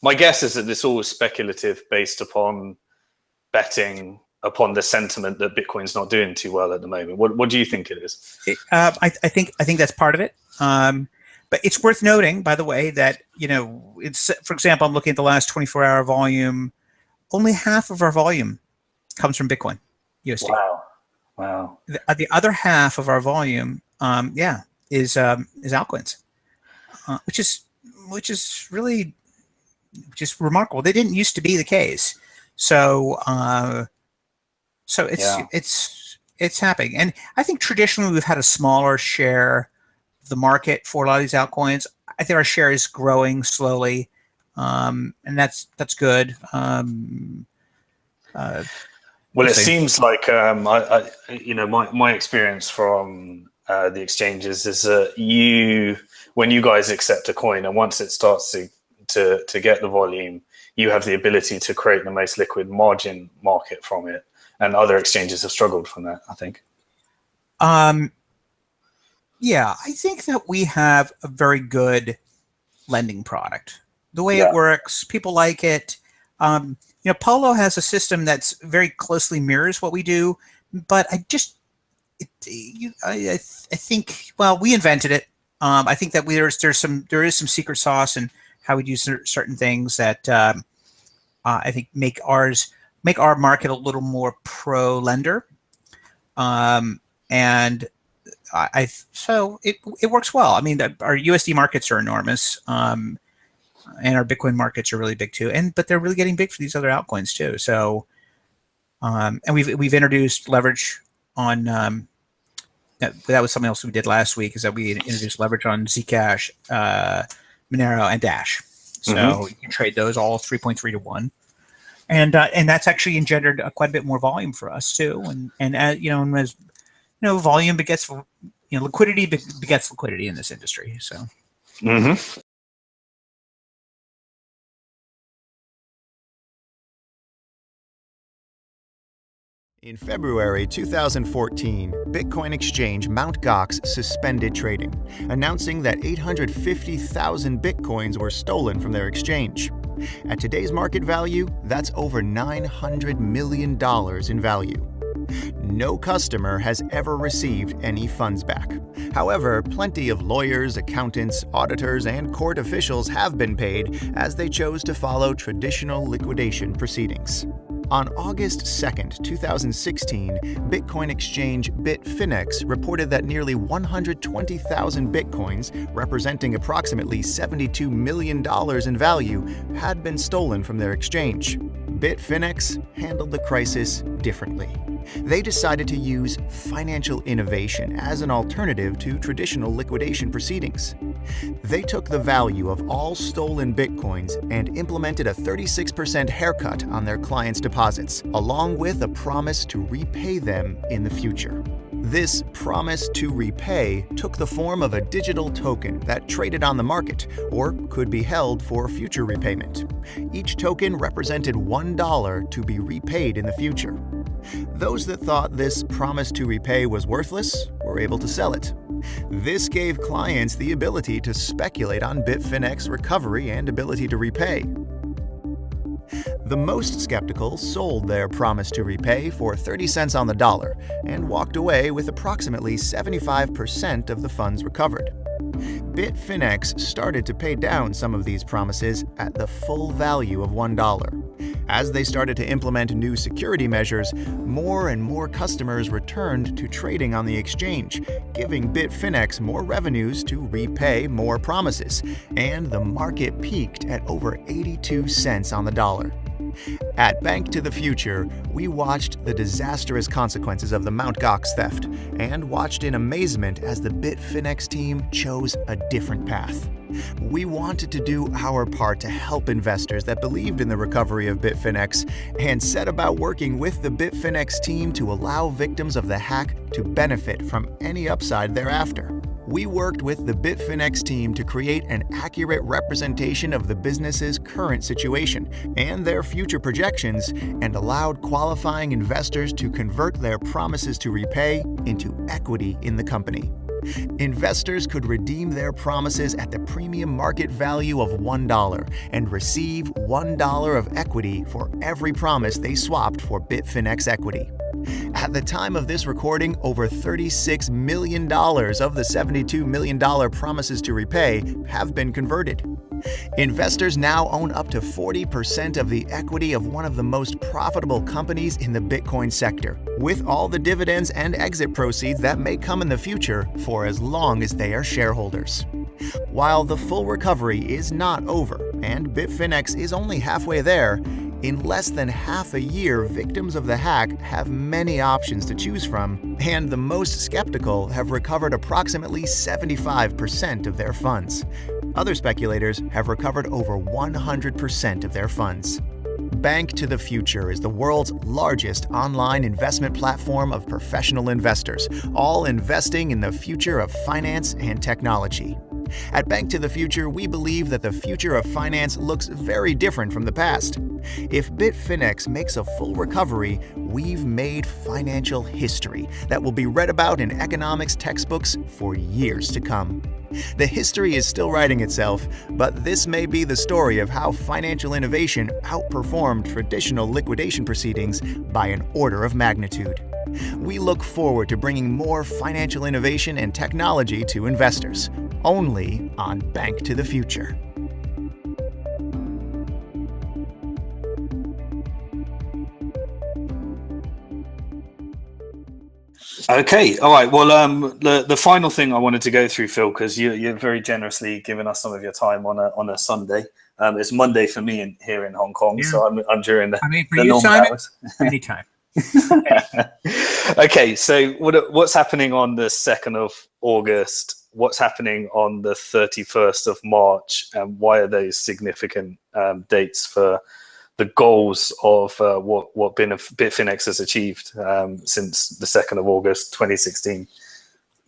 My guess is that this all is speculative, based upon betting upon the sentiment that Bitcoin's not doing too well at the moment. What do you think it is? I think that's part of it. But it's worth noting, by the way, that it's, for example, I'm looking at the last 24-hour volume. Only half of our volume comes from Bitcoin USD. Wow. The other half of our volume, is altcoins, which is really just remarkable. They didn't used to be the case. So it's happening, and I think traditionally we've had a smaller share of the market for a lot of these altcoins. I think our share is growing slowly, and that's good. Well, it seems like my experience from the exchanges is that when you guys accept a coin, and once it starts to get the volume, you have the ability to create the most liquid margin market from it, and other exchanges have struggled from that, I think. Yeah, I think that we have a very good lending product. The way it works, people like it. Polo has a system that's very closely mirrors what we do, but I think, well, we invented it. I think that there is some secret sauce in how we do certain things that I think make our market a little more pro lender, and so it works well. I mean, our USD markets are enormous, and our Bitcoin markets are really big too. But they're really getting big for these other altcoins too. So, and we've introduced leverage on. That was something else we did last week. Is that we introduced leverage on Zcash, Monero, and Dash. So you can trade those all 3.3 to 1. And that's actually engendered quite a bit more volume for us too. And as volume begets liquidity begets liquidity in this industry. So. In February 2014, Bitcoin exchange Mt. Gox suspended trading, announcing that 850,000 Bitcoins were stolen from their exchange. At today's market value, that's over $900 million in value. No customer has ever received any funds back. However, plenty of lawyers, accountants, auditors, and court officials have been paid as they chose to follow traditional liquidation proceedings. On August 2, 2016, Bitcoin exchange Bitfinex reported that nearly 120,000 Bitcoins, representing approximately $72 million in value, had been stolen from their exchange. Bitfinex handled the crisis differently. They decided to use financial innovation as an alternative to traditional liquidation proceedings. They took the value of all stolen Bitcoins and implemented a 36% haircut on their clients' deposits, along with a promise to repay them in the future. This promise to repay took the form of a digital token that traded on the market or could be held for future repayment. Each token represented $1 to be repaid in the future. Those that thought this promise to repay was worthless were able to sell it. This gave clients the ability to speculate on Bitfinex recovery and ability to repay. The most skeptical sold their promise to repay for 30 cents on the dollar and walked away with approximately 75% of the funds recovered. Bitfinex started to pay down some of these promises at the full value of $1. As they started to implement new security measures, more and more customers returned to trading on the exchange, giving Bitfinex more revenues to repay more promises, and the market peaked at over 82 cents on the dollar. At Bank to the Future, we watched the disastrous consequences of the Mt. Gox theft and watched in amazement as the Bitfinex team chose a different path. We wanted to do our part to help investors that believed in the recovery of Bitfinex and set about working with the Bitfinex team to allow victims of the hack to benefit from any upside thereafter. We worked with the Bitfinex team to create an accurate representation of the business's current situation and their future projections, and allowed qualifying investors to convert their promises to repay into equity in the company. Investors could redeem their promises at the premium market value of $1 and receive $1 of equity for every promise they swapped for Bitfinex equity. At the time of this recording, over $36 million of the $72 million promises to repay have been converted. Investors now own up to 40% of the equity of one of the most profitable companies in the Bitcoin sector, with all the dividends and exit proceeds that may come in the future for as long as they are shareholders. While the full recovery is not over, and Bitfinex is only halfway there, in less than half a year, victims of the hack have many options to choose from, and the most skeptical have recovered approximately 75% of their funds. Other speculators have recovered over 100% of their funds. Bank to the Future is the world's largest online investment platform of professional investors, all investing in the future of finance and technology. At Bank to the Future, we believe that the future of finance looks very different from the past. If Bitfinex makes a full recovery, we've made financial history that will be read about in economics textbooks for years to come. The history is still writing itself, but this may be the story of how financial innovation outperformed traditional liquidation proceedings by an order of magnitude. We look forward to bringing more financial innovation and technology to investors, only on Bank to the Future. Okay, all right. Well, the final thing I wanted to go through, Phil, because you're very generously giving us some of your time on a Sunday. It's Monday for me here in Hong Kong, so I'm during the, for the you, normal Simon, hours. anytime. Okay, so what's happening on the 2nd of August? What's happening on the 31st of March? And why are those significant dates for the goals of what Bitfinex has achieved since the 2nd of August 2016?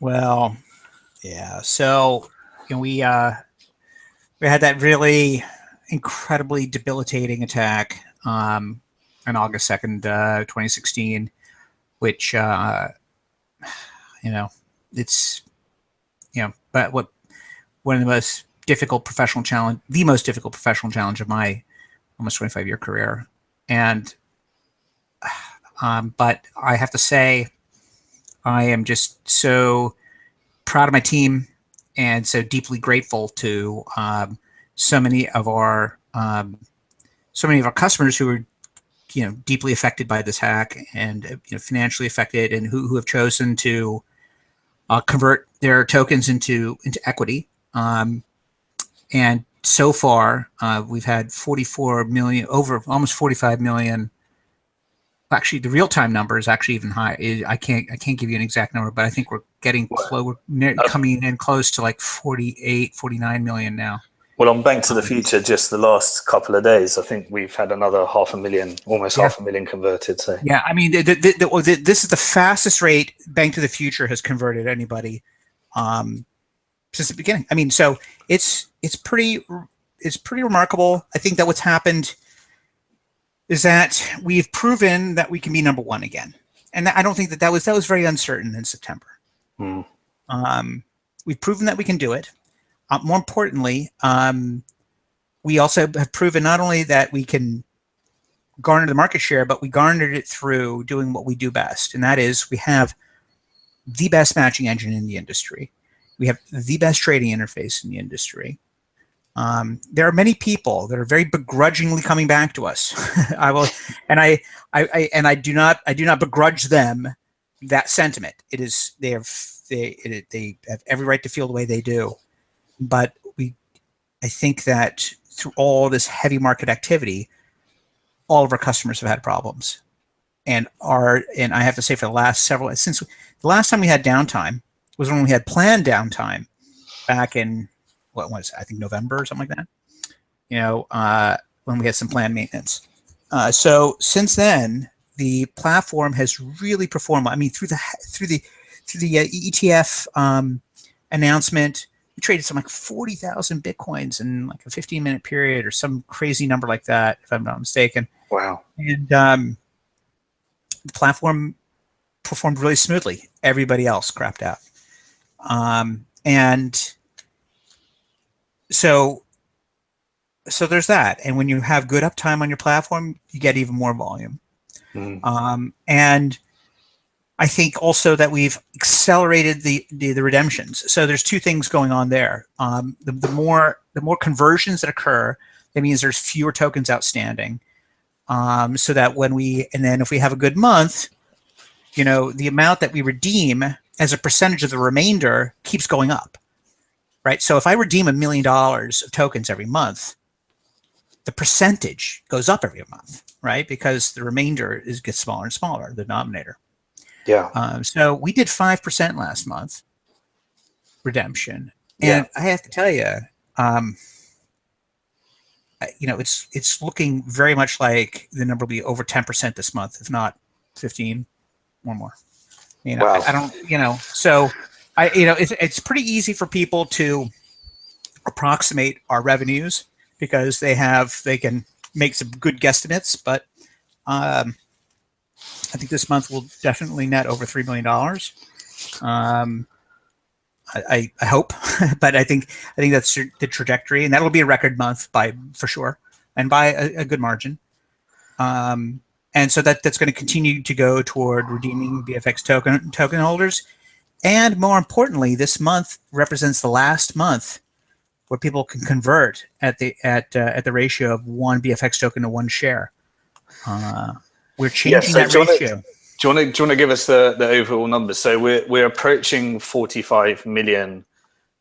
Well, yeah. So we had that really incredibly debilitating attack on August 2nd, 2016, which it's but one of the most difficult professional challenge, of my almost 25-year career. And but I have to say, I am just so proud of my team and so deeply grateful to so many of our customers who are deeply affected by this hack and financially affected, and who have chosen to convert their tokens into equity. And so far, we've had 44 million, over almost 45 million. Actually, the real-time number is actually even high. I can't give you an exact number, but I think we're getting close. We're coming in close to like 48, 49 million now. Well, on BnkToTheFuture, just the last couple of days, I think we've had another 500,000, almost 500,000 converted. So yeah, I mean, this is the fastest rate BnkToTheFuture has converted anybody since the beginning. I mean, so it's pretty remarkable. I think that what's happened is that we've proven that we can be number one again, and I don't think that was very uncertain in September. We've proven that we can do it. More importantly, we also have proven not only that we can garner the market share, but we garnered it through doing what we do best, and that is we have the best matching engine in the industry. We have the best trading interface in the industry. There are many people that are very begrudgingly coming back to us. I do not begrudge them that sentiment. They have every right to feel the way they do. But I think that through all this heavy market activity, all of our customers have had problems, and I have to say, for the last since the last time we had downtime was when we had planned downtime back in what was it, I think November or something like that. When we had some planned maintenance. So since then, the platform has really performed. I mean, through the ETF announcement, we traded some like 40,000 Bitcoins in like a 15-minute period or some crazy number like that, if I'm not mistaken. Wow. And the platform performed really smoothly. Everybody else crapped out. And so there's that. And when you have good uptime on your platform, you get even more volume. And I think also that we've accelerated the redemptions. So there's two things going on there. The more conversions that occur, that means there's fewer tokens outstanding. So that if we have a good month, the amount that we redeem as a percentage of the remainder keeps going up, right? So if I redeem $1 million of tokens every month, the percentage goes up every month, right? Because the remainder gets smaller and smaller, the denominator. Yeah. So we did 5% last month redemption, and I have to tell you, it's looking very much like the number will be over 10% this month, if not 15 or more. Wow. I don't, so it's pretty easy for people to approximate our revenues because they can make some good guesstimates, but I think this month will definitely net over $3 million. I hope, but I think that's the trajectory, and that'll be a record month for sure, and by a good margin. And so that's going to continue to go toward redeeming BFX token holders, and more importantly, this month represents the last month where people can convert at the ratio of one BFX token to one share. We're changing that ratio. Do you want to give us the overall numbers? So we're approaching 45 million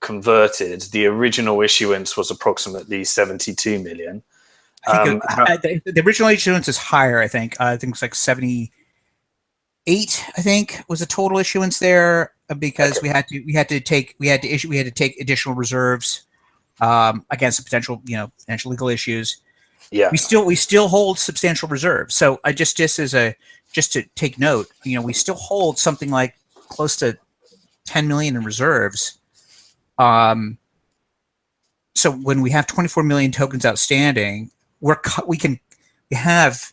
converted. The original issuance was approximately 72 million. I think the original issuance is higher. I think it's like 78. I think was the total issuance there because we had to take additional reserves against the potential legal issues. Yeah, we still hold substantial reserves. So I just to take note, we still hold something like close to 10 million in reserves. So when we have 24 million tokens outstanding, we have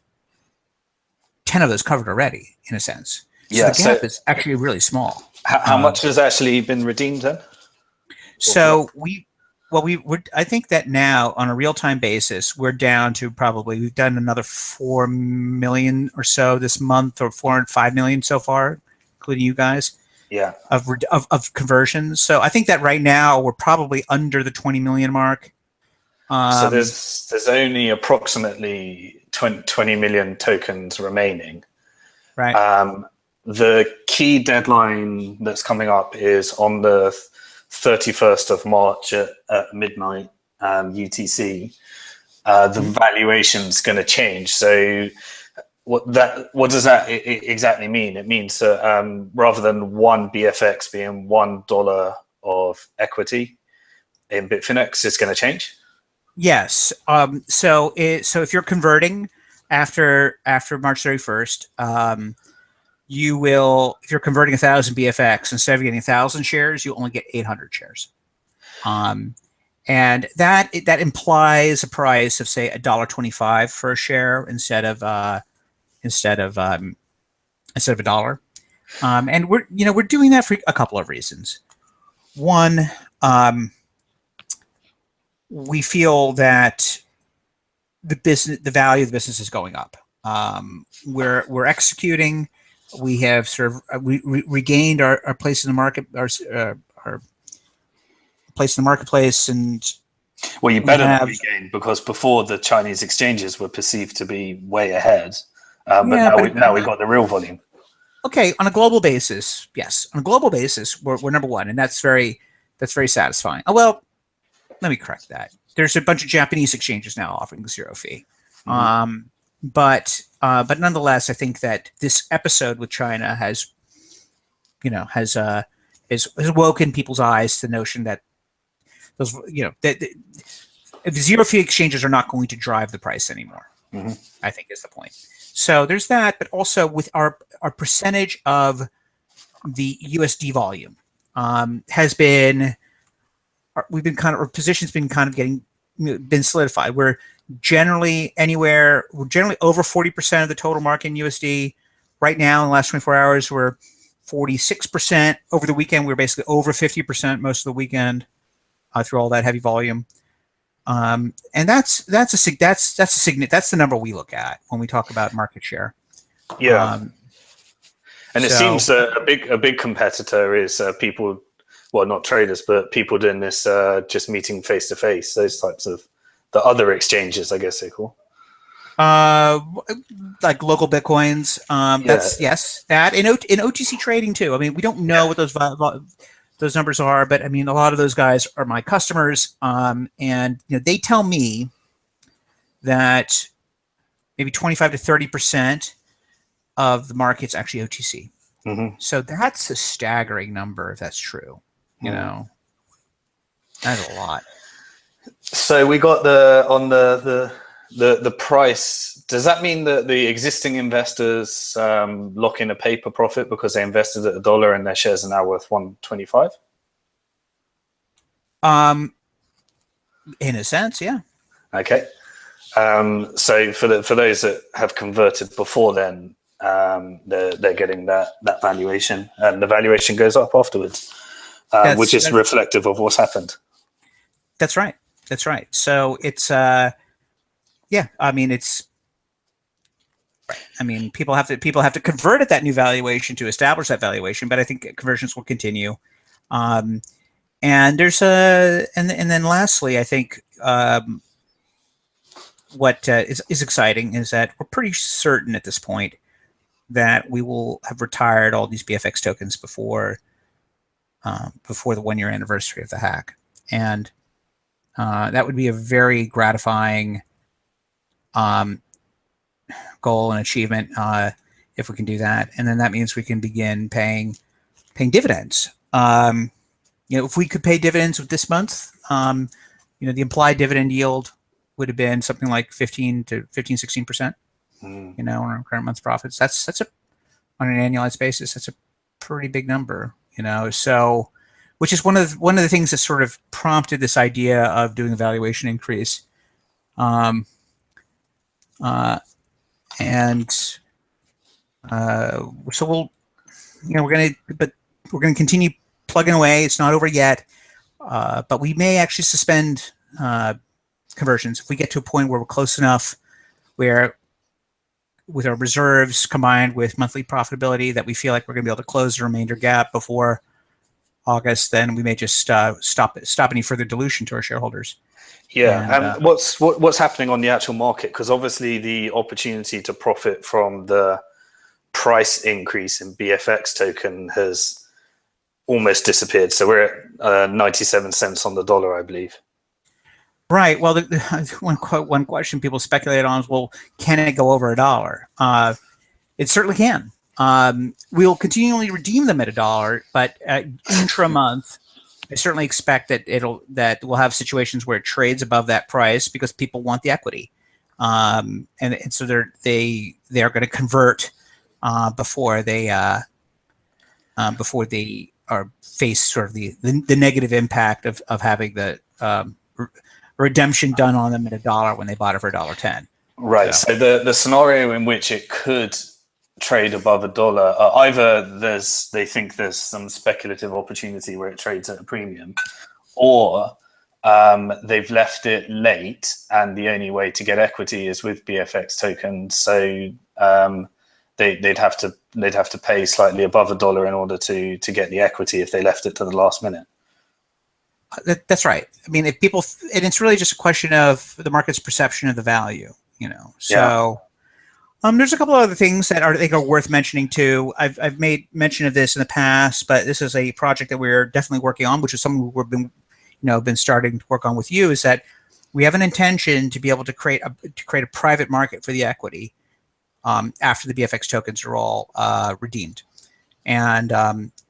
10 of those covered already, in a sense. So the gap is actually really small. How much has actually been redeemed then? So I think that now on a real-time basis, we're down to we've done another 4 million or so this month, or 405 million so far, including you guys. Yeah. Of conversions. So I think that right now we're probably under the 20 million mark. So there's only approximately 20 million tokens remaining. Right. The key deadline that's coming up is on the 31st of March at midnight UTC. The valuation's going to change. So what does that exactly mean? It means that rather than one BFX being $1 of equity in Bitfinex, it's going to change. Yes. So if you're converting after March 31st, you will, if you're converting 1,000 BFX, instead of getting 1,000 shares, you only get 800 shares. And that implies a price of, say, $1.25 for a share instead of $1. And we're doing that for a couple of reasons. One, we feel that the value of the business is going up. We're executing. We have we regained our place in the market, our place in the marketplace, and well, you better not regain, because before the Chinese exchanges were perceived to be way ahead, but now we've got the real volume. Okay, on a global basis, yes, on a global basis, we're number one, and that's very satisfying. Oh, well, let me correct that. There's a bunch of Japanese exchanges now offering zero fee. Mm-hmm. But nonetheless, I think that this episode with China has woken people's eyes to the notion that those that the zero fee exchanges are not going to drive the price anymore. Mm-hmm. I think is the point. So there's that, but also with our percentage of the USD volume has been. Our position's been kind of been solidified. We're generally over 40% of the total market in USD. Right now, in the last 24 hours, we're 46%. Over the weekend, we were basically over 50% most of the weekend through all that heavy volume. And that's the number we look at when we talk about market share. Yeah. And it seems a big competitor is people. Well, not traders, but people doing this, just meeting face to face. Those types of the other exchanges, I guess they call. Like local Bitcoins. That's yes. That in OTC trading too. I mean, we don't know what those numbers are, but I mean, a lot of those guys are my customers, and they tell me that maybe 25 to 30% of the market's actually OTC. Mm-hmm. So that's a staggering number if that's true. That's a lot. So we got the price. Does that mean that the existing investors lock in a paper profit because they invested at $1 and their shares are now worth $1.25? In a sense, yeah. Okay. So for those that have converted before then, they're getting that valuation, and the valuation goes up afterwards. Which is reflective of what's happened. That's right. So it's I mean, people have to convert at that new valuation to establish that valuation, but I think conversions will continue. And there's and then lastly, I think what is exciting is that we're pretty certain at this point that we will have retired all these BFX tokens before the 1-year anniversary of the hack, and that would be a very gratifying goal and achievement if we can do that. And then that means we can begin paying dividends. If we could pay dividends with this month, the implied dividend yield would have been something like 16%. On our current month's profits. That's on an annualized basis, that's a pretty big number. So, which is one of the things that sort of prompted this idea of doing a valuation increase. So we're gonna continue plugging away. It's not over yet, but we may actually suspend conversions if we get to a point where we're close enough, where with our reserves combined with monthly profitability that we feel like we're going to be able to close the remainder gap before August. Then we may just stop any further dilution to our shareholders. Yeah, and what's happening on the actual market? Because obviously the opportunity to profit from the price increase in BFX token has almost disappeared. So we're at 97 cents on the dollar, I believe. Right. Well, one question people speculate on is, well, can it go over $1? It certainly can. We'll continually redeem them at $1, but intra-month, I certainly expect that we'll have situations where it trades above that price because people want the equity, and so they're going to convert before they are face sort of the negative impact of having the redemption done on them at $1 when they bought it for $1.10. Right. So the scenario in which it could trade above $1, either they think there's some speculative opportunity where it trades at a premium, or they've left it late, and the only way to get equity is with BFX tokens. So they'd have to pay slightly above $1 in order to get the equity if they left it to the last minute. That's right. I mean, if people, and it's really just a question of the market's perception of the value, So, there's a couple of other things that I think are worth mentioning too. I've made mention of this in the past, but this is a project that we're definitely working on, which is something we've been starting to work on with you. Is that we have an intention to be able to create a private market for the equity after the BFX tokens are all redeemed, and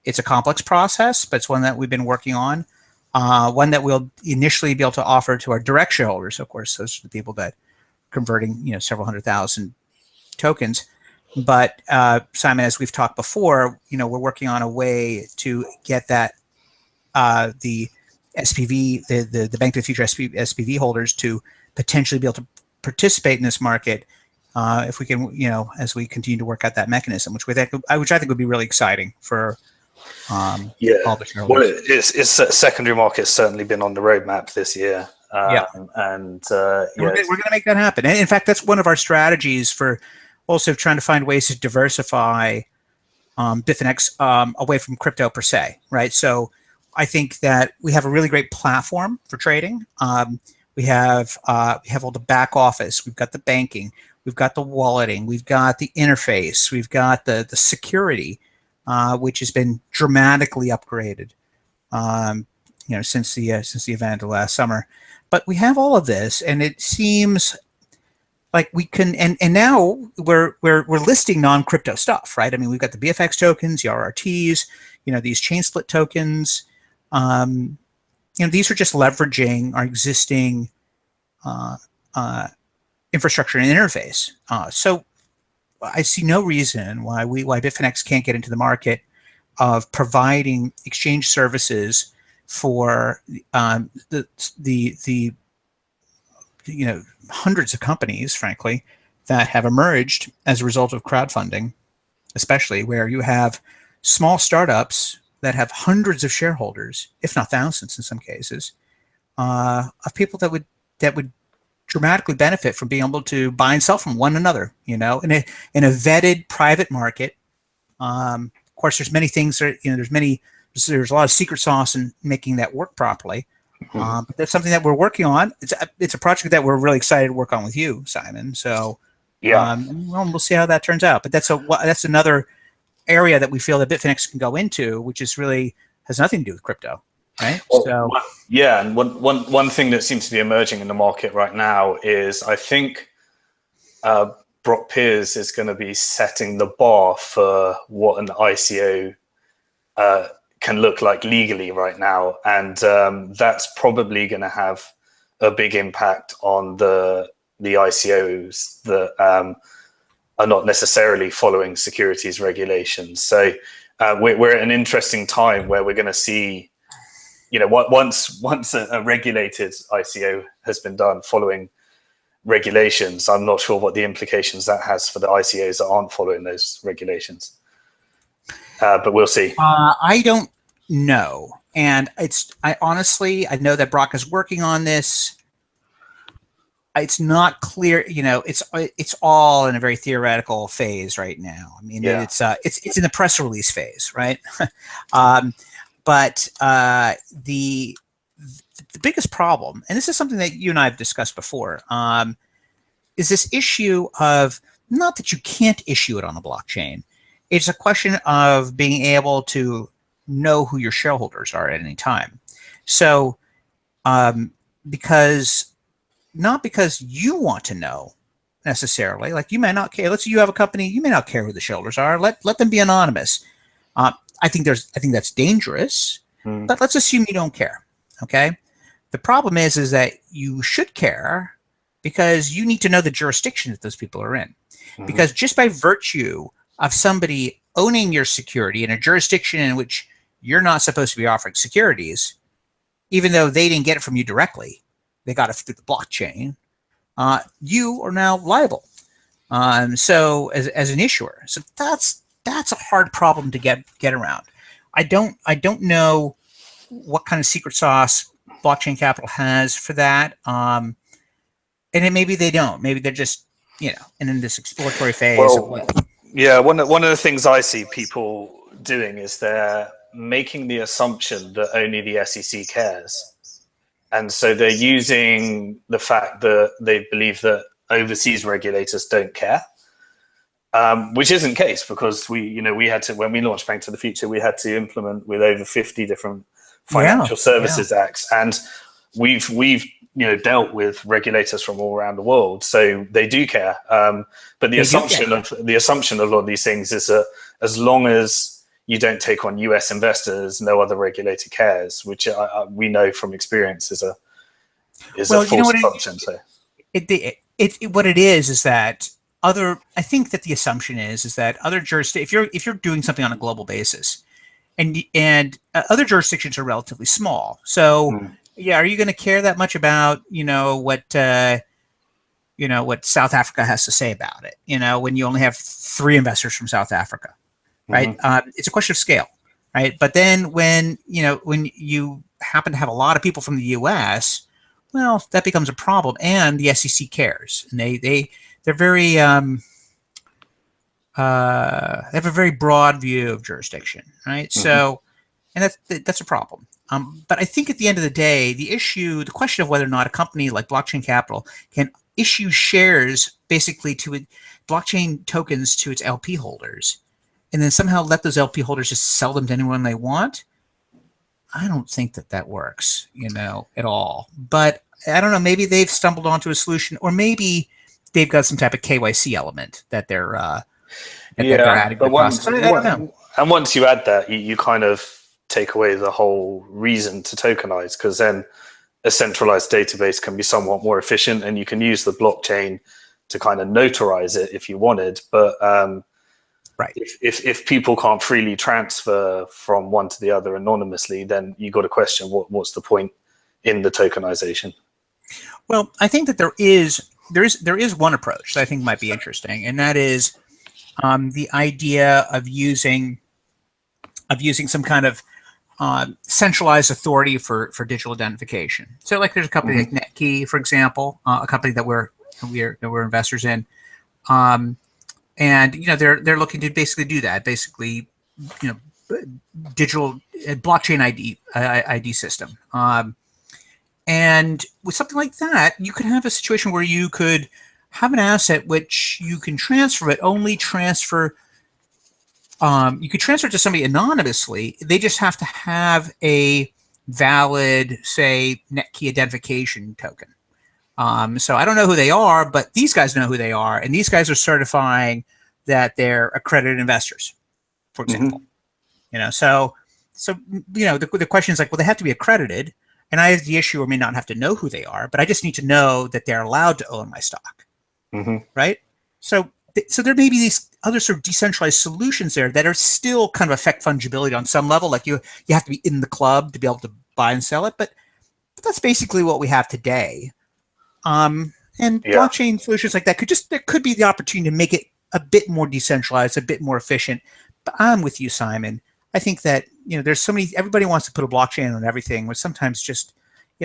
it's a complex process, but it's one that we've been working on. One that we'll initially be able to offer to our direct shareholders. Of course, those are the people that are converting, several 100,000 tokens. But Simon, as we've talked before, we're working on a way to get that the SPV, the Bank to the Future SPV holders to potentially be able to participate in this market if we can, as we continue to work out that mechanism, which I think would be really exciting for. All the shareholders. Well, it's secondary market's certainly been on the roadmap this year. And we're going to make that happen. And in fact, that's one of our strategies for also trying to find ways to diversify Bitfinex away from crypto per se, right? So I think that we have a really great platform for trading. We have all the back office. We've got the banking. We've got the walleting. We've got the interface. We've got the security. Which has been dramatically upgraded, since the event of last summer. But we have all of this, and it seems like we can. And now we're listing non-crypto stuff, right? I mean, we've got the BFX tokens, the RRTs, these chain split tokens. These are just leveraging our existing infrastructure and interface. So I see no reason why Bitfinex can't get into the market of providing exchange services for the hundreds of companies, frankly, that have emerged as a result of crowdfunding, especially where you have small startups that have hundreds of shareholders, if not thousands in some cases, of people that would dramatically benefit from being able to buy and sell from one another, in a vetted private market. Of course, there's many things that, there's a lot of secret sauce in making that work properly. But that's something that we're working on. It's a project that we're really excited to work on with you, Simon. So Yeah. Well, we'll see how that turns out. But that's another area that we feel that Bitfinex can go into, which is really has nothing to do with crypto, right? Well, yeah, and one thing that seems to be emerging in the market right now is I think Brock Pierce is going to be setting the bar for what an ICO can look like legally right now, and that's probably going to have a big impact on the ICOs that are not necessarily following securities regulations. So we're at an interesting time where we're going to see, once a regulated ICO has been done following regulations, I'm not sure what the implications that has for the ICOs that aren't following those regulations. But we'll see. I don't know. And I honestly know that Brock is working on this. It's not clear, it's all in a very theoretical phase right now. I mean, yeah. It's in the press release phase, right? But the biggest problem, and this is something that you and I have discussed before, is this issue of not that you can't issue it on the blockchain. It's a question of being able to know who your shareholders are at any time. So, not because you want to know necessarily, like you may not care. Let's say you have a company, you may not care who the shareholders are. Let them be anonymous. I think that's dangerous, but let's assume you don't care. Okay. The problem is that you should care because you need to know the jurisdiction that those people are in. Because just by virtue of somebody owning your security in a jurisdiction in which you're not supposed to be offering securities, even though they didn't get it from you directly, they got it through the blockchain, you are now liable. So as an issuer, so that's a hard problem to get around. I don't know what kind of secret sauce Blockchain Capital has for that. And maybe they don't. Maybe they're just in this exploratory phase. Yeah, one of the things I see people doing is they're making the assumption that only the SEC cares. And so they're using the fact that they believe that overseas regulators don't care, which isn't the case, because we had to, when we launched Bank to the Future, we had to implement with over 50 different financial services acts, and we've dealt with regulators from all around the world, so they do care. But the assumption of a lot of these things is that as long as you don't take on US investors, no other regulator cares, which we know from experience is a false assumption. So what it is that I think that the assumption is that other jurisdictions, if you're doing something on a global basis, and other jurisdictions are relatively small, so are you going to care that much about what South Africa has to say about it? When you only have 3 investors from South Africa. Right. It's a question of scale. Right. But then when you happen to have a lot of people from the US, well, that becomes a problem. And the SEC cares. And they're very they have a very broad view of jurisdiction. Right. So, and that's a problem. But I think at the end of the day, the question of whether or not a company like Blockchain Capital can issue shares basically to blockchain tokens to its LP holders, and then somehow let those LP holders just sell them to anyone they want, I don't think that works, at all. But I don't know, maybe they've stumbled onto a solution, or maybe they've got some type of KYC element that they're adding to the process. I don't know. And once you add that, you kind of take away the whole reason to tokenize, because then a centralized database can be somewhat more efficient, and you can use the blockchain to kind of notarize it if you wanted. But right. If people can't freely transfer from one to the other anonymously, then you got to question what's the point in the tokenization. Well, I think that there is one approach that I think might be interesting, and that is the idea of using some kind of centralized authority for digital identification. So, like, there's a company like Netkey, for example, a company that we're investors in. And they're looking to basically do that. Basically, digital blockchain ID system. And with something like that, you could have a situation where you could have an asset which you can transfer, but only transfer. You could transfer it to somebody anonymously. They just have to have a valid, say, net key identification token. So I don't know who they are, but these guys know who they are, and these guys are certifying that they're accredited investors, for example. So the question is like, well, they have to be accredited, and I, as the issuer, may not have to know who they are, but I just need to know that they're allowed to own my stock, right? So there may be these other sort of decentralized solutions there that are still kind of affect fungibility on some level. Like you have to be in the club to be able to buy and sell it, but that's basically what we have today. And blockchain solutions like that there could be the opportunity to make it a bit more decentralized, a bit more efficient. But I'm with you, Simon. I think that there's so many. Everybody wants to put a blockchain on everything, where sometimes just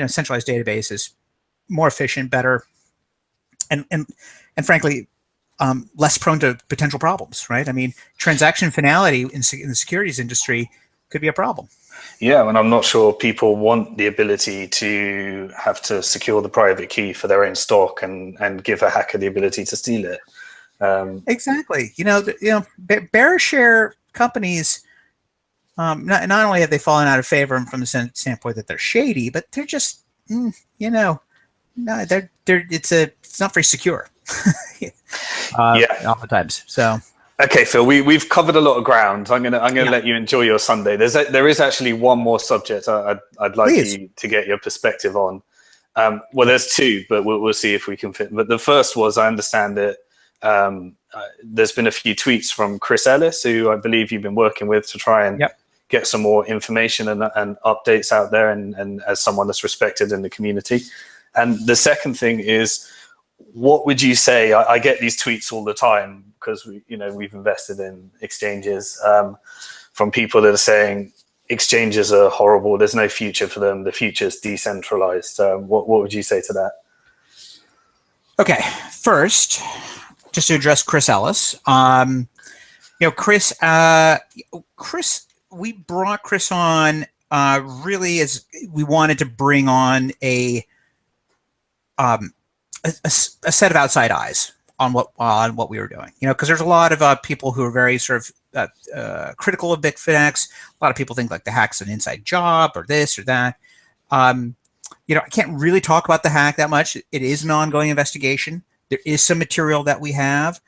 centralized database is more efficient, better, and frankly, less prone to potential problems. Right? I mean, transaction finality in the securities industry could be a problem. Yeah, and I'm not sure people want the ability to have to secure the private key for their own stock and give a hacker the ability to steal it. Exactly. Bearer share companies, not only have they fallen out of favor from the standpoint that they're shady, but they're just, it's not very secure. Oftentimes. So. Okay, Phil, we've covered a lot of ground. I'm gonna let you enjoy your Sunday. There is actually one more subject I'd like you to get your perspective on. Well, there's two, but we'll see if we can fit. But the first was, I understand that there's been a few tweets from Chris Ellis, who I believe you've been working with to try and get some more information and updates out there, and as someone that's respected in the community. And the second thing is, what would you say? I get these tweets all the time because we've invested in exchanges from people that are saying exchanges are horrible. There's no future for them. The future is decentralized. What would you say to that? Okay, first, just to address Chris Ellis. Chris, we brought Chris on really as we wanted to bring on a set of outside eyes on what we were doing, because there's a lot of people who are very sort of critical of Bitfinex. A lot of people think like the hack's an inside job or this or that. I can't really talk about the hack that much. It is an ongoing investigation. There is some material that we have.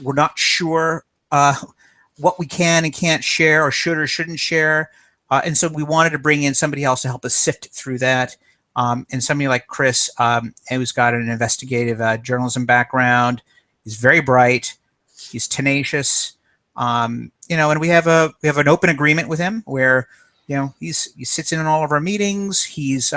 We're not sure what we can and can't share, or should or shouldn't share, and so we wanted to bring in somebody else to help us sift through that. And somebody like Chris, who's got an investigative journalism background, he's very bright, he's tenacious, and we have an open agreement with him where he sits in on all of our meetings. He has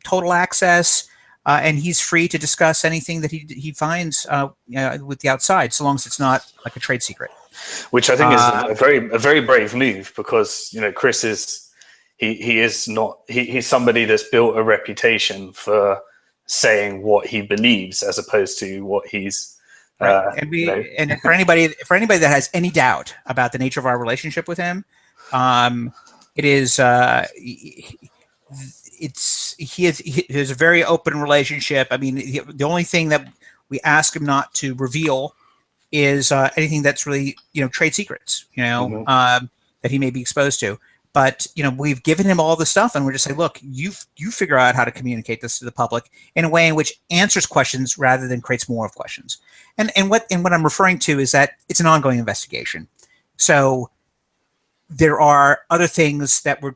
total access, and he's free to discuss anything that he finds with the outside, so long as it's not like a trade secret. Which I think is a very brave move, because Chris is. He's somebody that's built a reputation for saying what he believes as opposed to what he's right. And for anybody that has any doubt about the nature of our relationship with him, it is he has a very open relationship. I mean, the only thing that we ask him not to reveal is anything that's really trade secrets, that he may be exposed to. But we've given him all the stuff, and we're just saying, look, you figure out how to communicate this to the public in a way in which answers questions rather than creates more of questions. And what I'm referring to is that it's an ongoing investigation. So there are other things that we're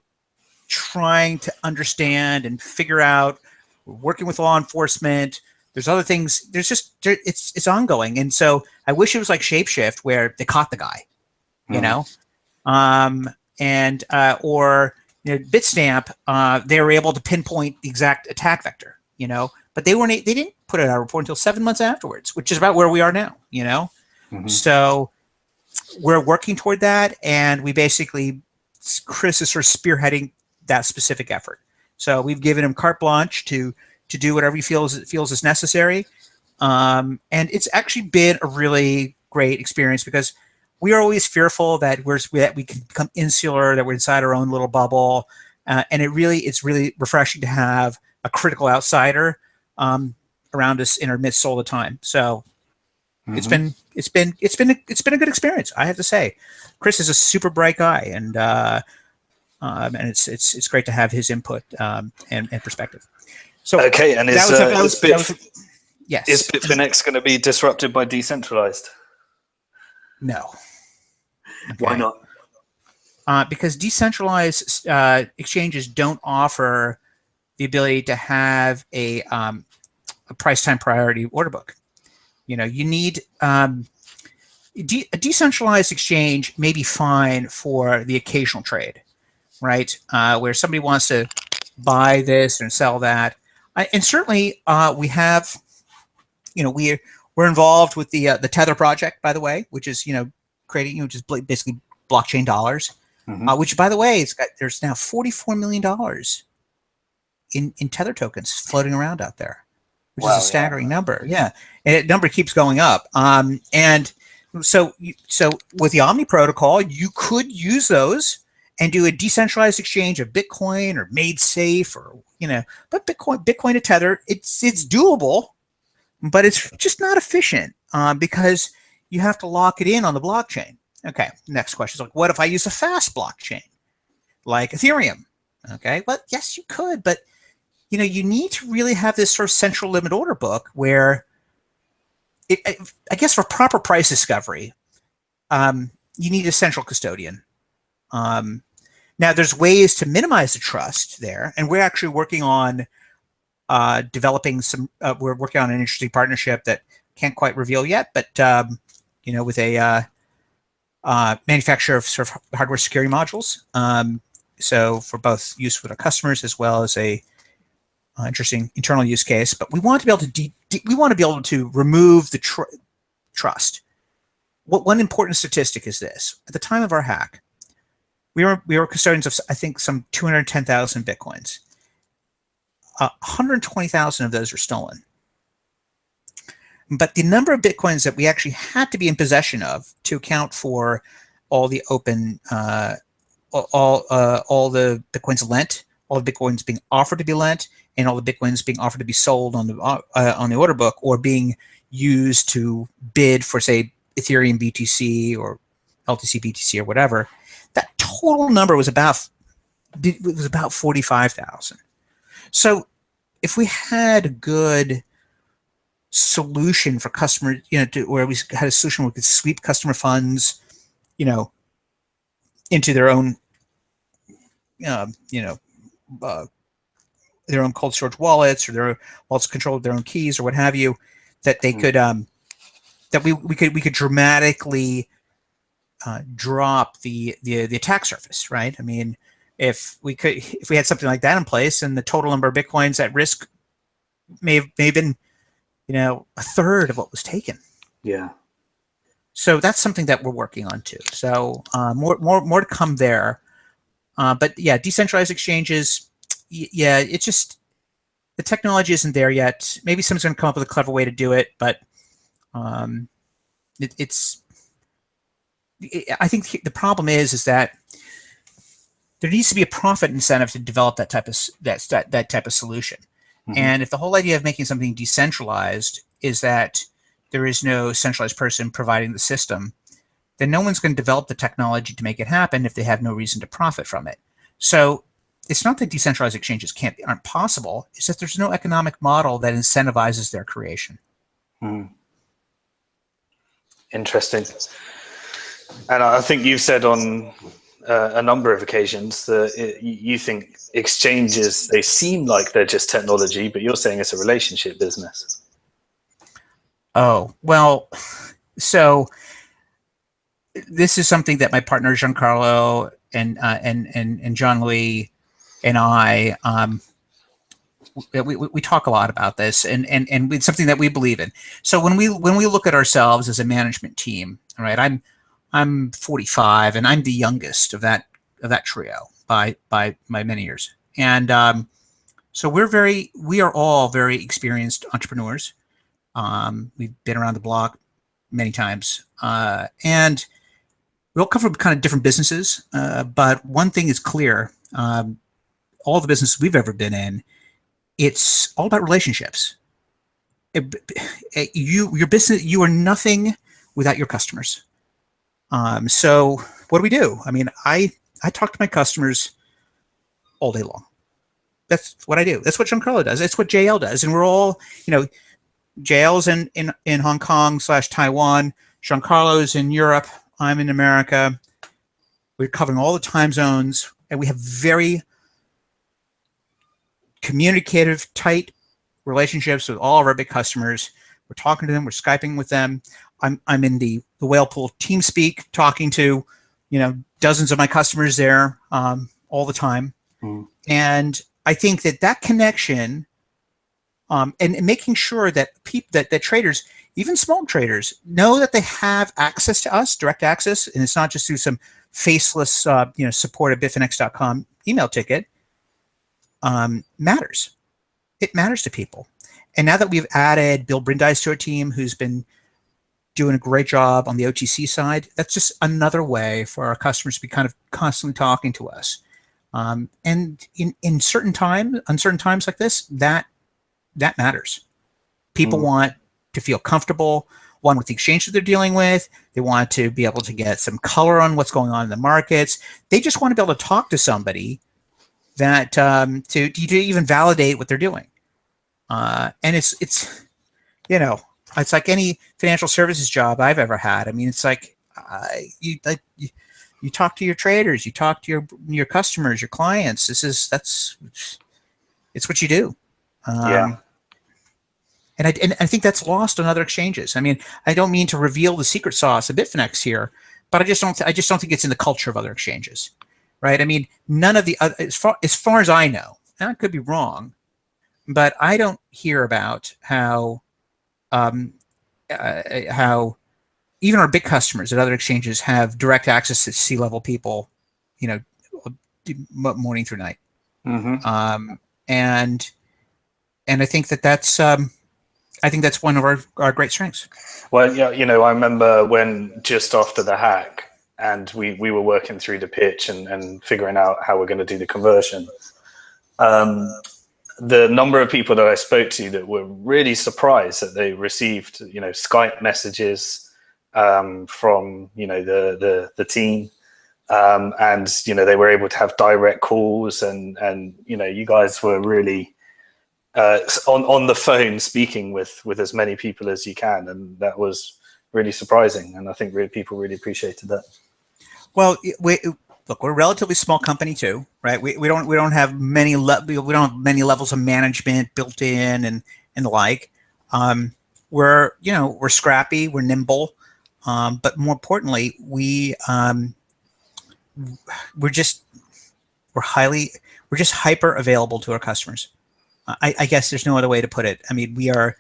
trying to understand and figure out. We're working with law enforcement. There's other things. It's ongoing, and so I wish it was like Shapeshift where they caught the guy, or Bitstamp, they were able to pinpoint the exact attack vector, but they didn't put it out a report until 7 months afterwards, which is about where we are now, So we're working toward that, and we basically, Chris is sort of spearheading that specific effort. So we've given him carte blanche to do whatever he feels is necessary, and it's actually been a really great experience, because we are always fearful that we can become insular, that we're inside our own little bubble, and it's really refreshing to have a critical outsider around us in our midst all the time. So it's Mm-hmm. been a good experience, I have to say. Chris is a super bright guy, and it's great to have his input and perspective. So Okay, and that was yes. Is Bitfinex going to be disrupted by decentralized? No. Okay. Why not? Because decentralized exchanges don't offer the ability to have a price time priority order book. You know, you need a decentralized exchange may be fine for the occasional trade, right? Where somebody wants to buy this and sell that, and certainly we have, you know, we're involved with the Tether project, by the way, which is creating, which is basically blockchain dollars, Mm-hmm. which, by the way, there's now $44 million in Tether tokens floating around out there, which is a staggering number. Yeah, and that number keeps going up. And so with the Omni protocol, you could use those and do a decentralized exchange of Bitcoin or made safe, or but Bitcoin to Tether, it's doable, but it's just not efficient because you have to lock it in on the blockchain. Okay, next question is like, what if I use a fast blockchain like Ethereum? Okay, well, yes, you could, but you need to really have this sort of central limit order book where, I guess, for proper price discovery, you need a central custodian. Now, there's ways to minimize the trust there, and we're actually working on developing some. We're working on an interesting partnership that can't quite reveal yet, but with a manufacturer of sort of hardware security modules. So for both use with our customers as well as a interesting internal use case. But we want to be able to remove the trust. One important statistic is this: at the time of our hack, we were custodians of, I think, some 210,000 Bitcoins. 120,000 of those are stolen. But the number of Bitcoins that we actually had to be in possession of to account for all the open, all the Bitcoins lent, all the Bitcoins being offered to be lent, and all the Bitcoins being offered to be sold on the order book, or being used to bid for, say, Ethereum BTC or LTC BTC or whatever, that total number was about 45,000. So if we had a good solution for customers, where we had a solution where we could sweep customer funds, into their own, their own cold storage wallets, or their wallets controlled their own keys or what have you, that they could, that we could dramatically drop the attack surface, right? I mean, if we had something like that in place, and the total number of Bitcoins at risk may have been, a third of what was taken. Yeah. So that's something that we're working on too. So more to come there. But yeah, decentralized exchanges. Yeah, it's just the technology isn't there yet. Maybe someone's going to come up with a clever way to do it, but I think the problem is that there needs to be a profit incentive to develop that type of solution. Mm-hmm. And if the whole idea of making something decentralized is that there is no centralized person providing the system, then no one's going to develop the technology to make it happen if they have no reason to profit from it. So it's not that decentralized exchanges aren't possible. It's that there's no economic model that incentivizes their creation. Interesting. And I think you've said on a number of occasions that you think exchanges, they seem like they're just technology, but you're saying it's a relationship business. Oh, well, so this is something that my partner Giancarlo and John Lee and I we talk a lot about this, and it's something that we believe in. So when we look at ourselves as a management team, all right, I'm 45, and I'm the youngest of that trio by many years, and so we are all very experienced entrepreneurs. We've been around the block many times, and we all come from kind of different businesses. But one thing is clear: all the businesses we've ever been in, it's all about relationships. your business, you are nothing without your customers. So what do? I mean, I talk to my customers all day long. That's what I do. That's what Giancarlo does. That's what JL does. And we're all, JL's in Hong Kong / Taiwan. Giancarlo's in Europe. I'm in America. We're covering all the time zones, and we have very communicative, tight relationships with all of our big customers. We're talking to them. We're Skyping with them. I'm in the Whale Pool TeamSpeak, talking to, dozens of my customers there all the time. And I think that connection, and making sure that that traders, even small traders, know that they have access to us, direct access, and it's not just through some faceless, support at Bitfinex.com email ticket, matters. It matters to people. And now that we've added Bill Brindise to our team, who's been doing a great job on the OTC side, that's just another way for our customers to be kind of constantly talking to us. And in uncertain times like this, that matters. People want to feel comfortable, one, with the exchange that they're dealing with. They want to be able to get some color on what's going on in the markets. They just want to be able to talk to somebody that to even validate what they're doing. And it's like any financial services job I've ever had. I mean, it's like you talk to your traders, you talk to your customers, your clients. It's what you do. And I think that's lost on other exchanges. I mean, I don't mean to reveal the secret sauce of Bitfinex here, but I just don't think it's in the culture of other exchanges, right? I mean, none of the other, as far as I know, and I could be wrong, but I don't hear about how even our big customers at other exchanges have direct access to C-level people, morning through night. And I think that's one of our great strengths. Well, I remember when just after the hack, and we were working through the pitch and figuring out how we're going to do the conversion. The number of people that I spoke to that were really surprised that they received, Skype messages from, the team, and they were able to have direct calls, and you guys were really on the phone speaking with as many people as you can, and that was really surprising, and I think people really appreciated that. Well, look, we're a relatively small company too, right? We don't have many levels of management built in and the like. We're scrappy, we're nimble, but more importantly, we're just hyper available to our customers. I guess there's no other way to put it. I mean, we are,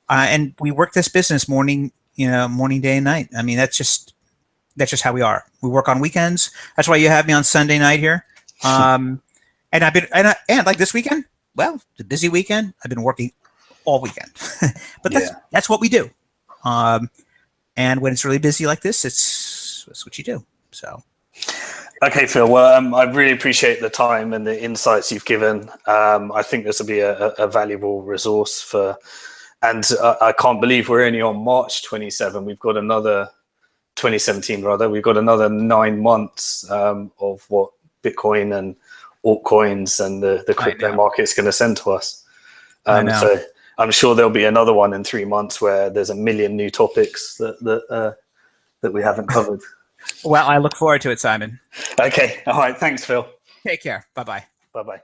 and we work this business morning, day and night. I mean, that's just how we are. We work on weekends. That's why you have me on Sunday night here. And I've been, and like this weekend, well, it's a busy weekend. I've been working all weekend, but that's what we do. And when it's really busy like this, that's what you do. So. Okay, Phil. Well, I really appreciate the time and the insights you've given. I think this will be a valuable resource and I can't believe we're only on March 27. We've got another 2017 rather. We've got another 9 months of what Bitcoin and altcoins and the crypto market's going to send to us. So I'm sure there'll be another one in 3 months where there's a million new topics that we haven't covered. Well, I look forward to it, Simon. Okay. All right. Thanks, Phil. Take care. Bye-bye. Bye-bye.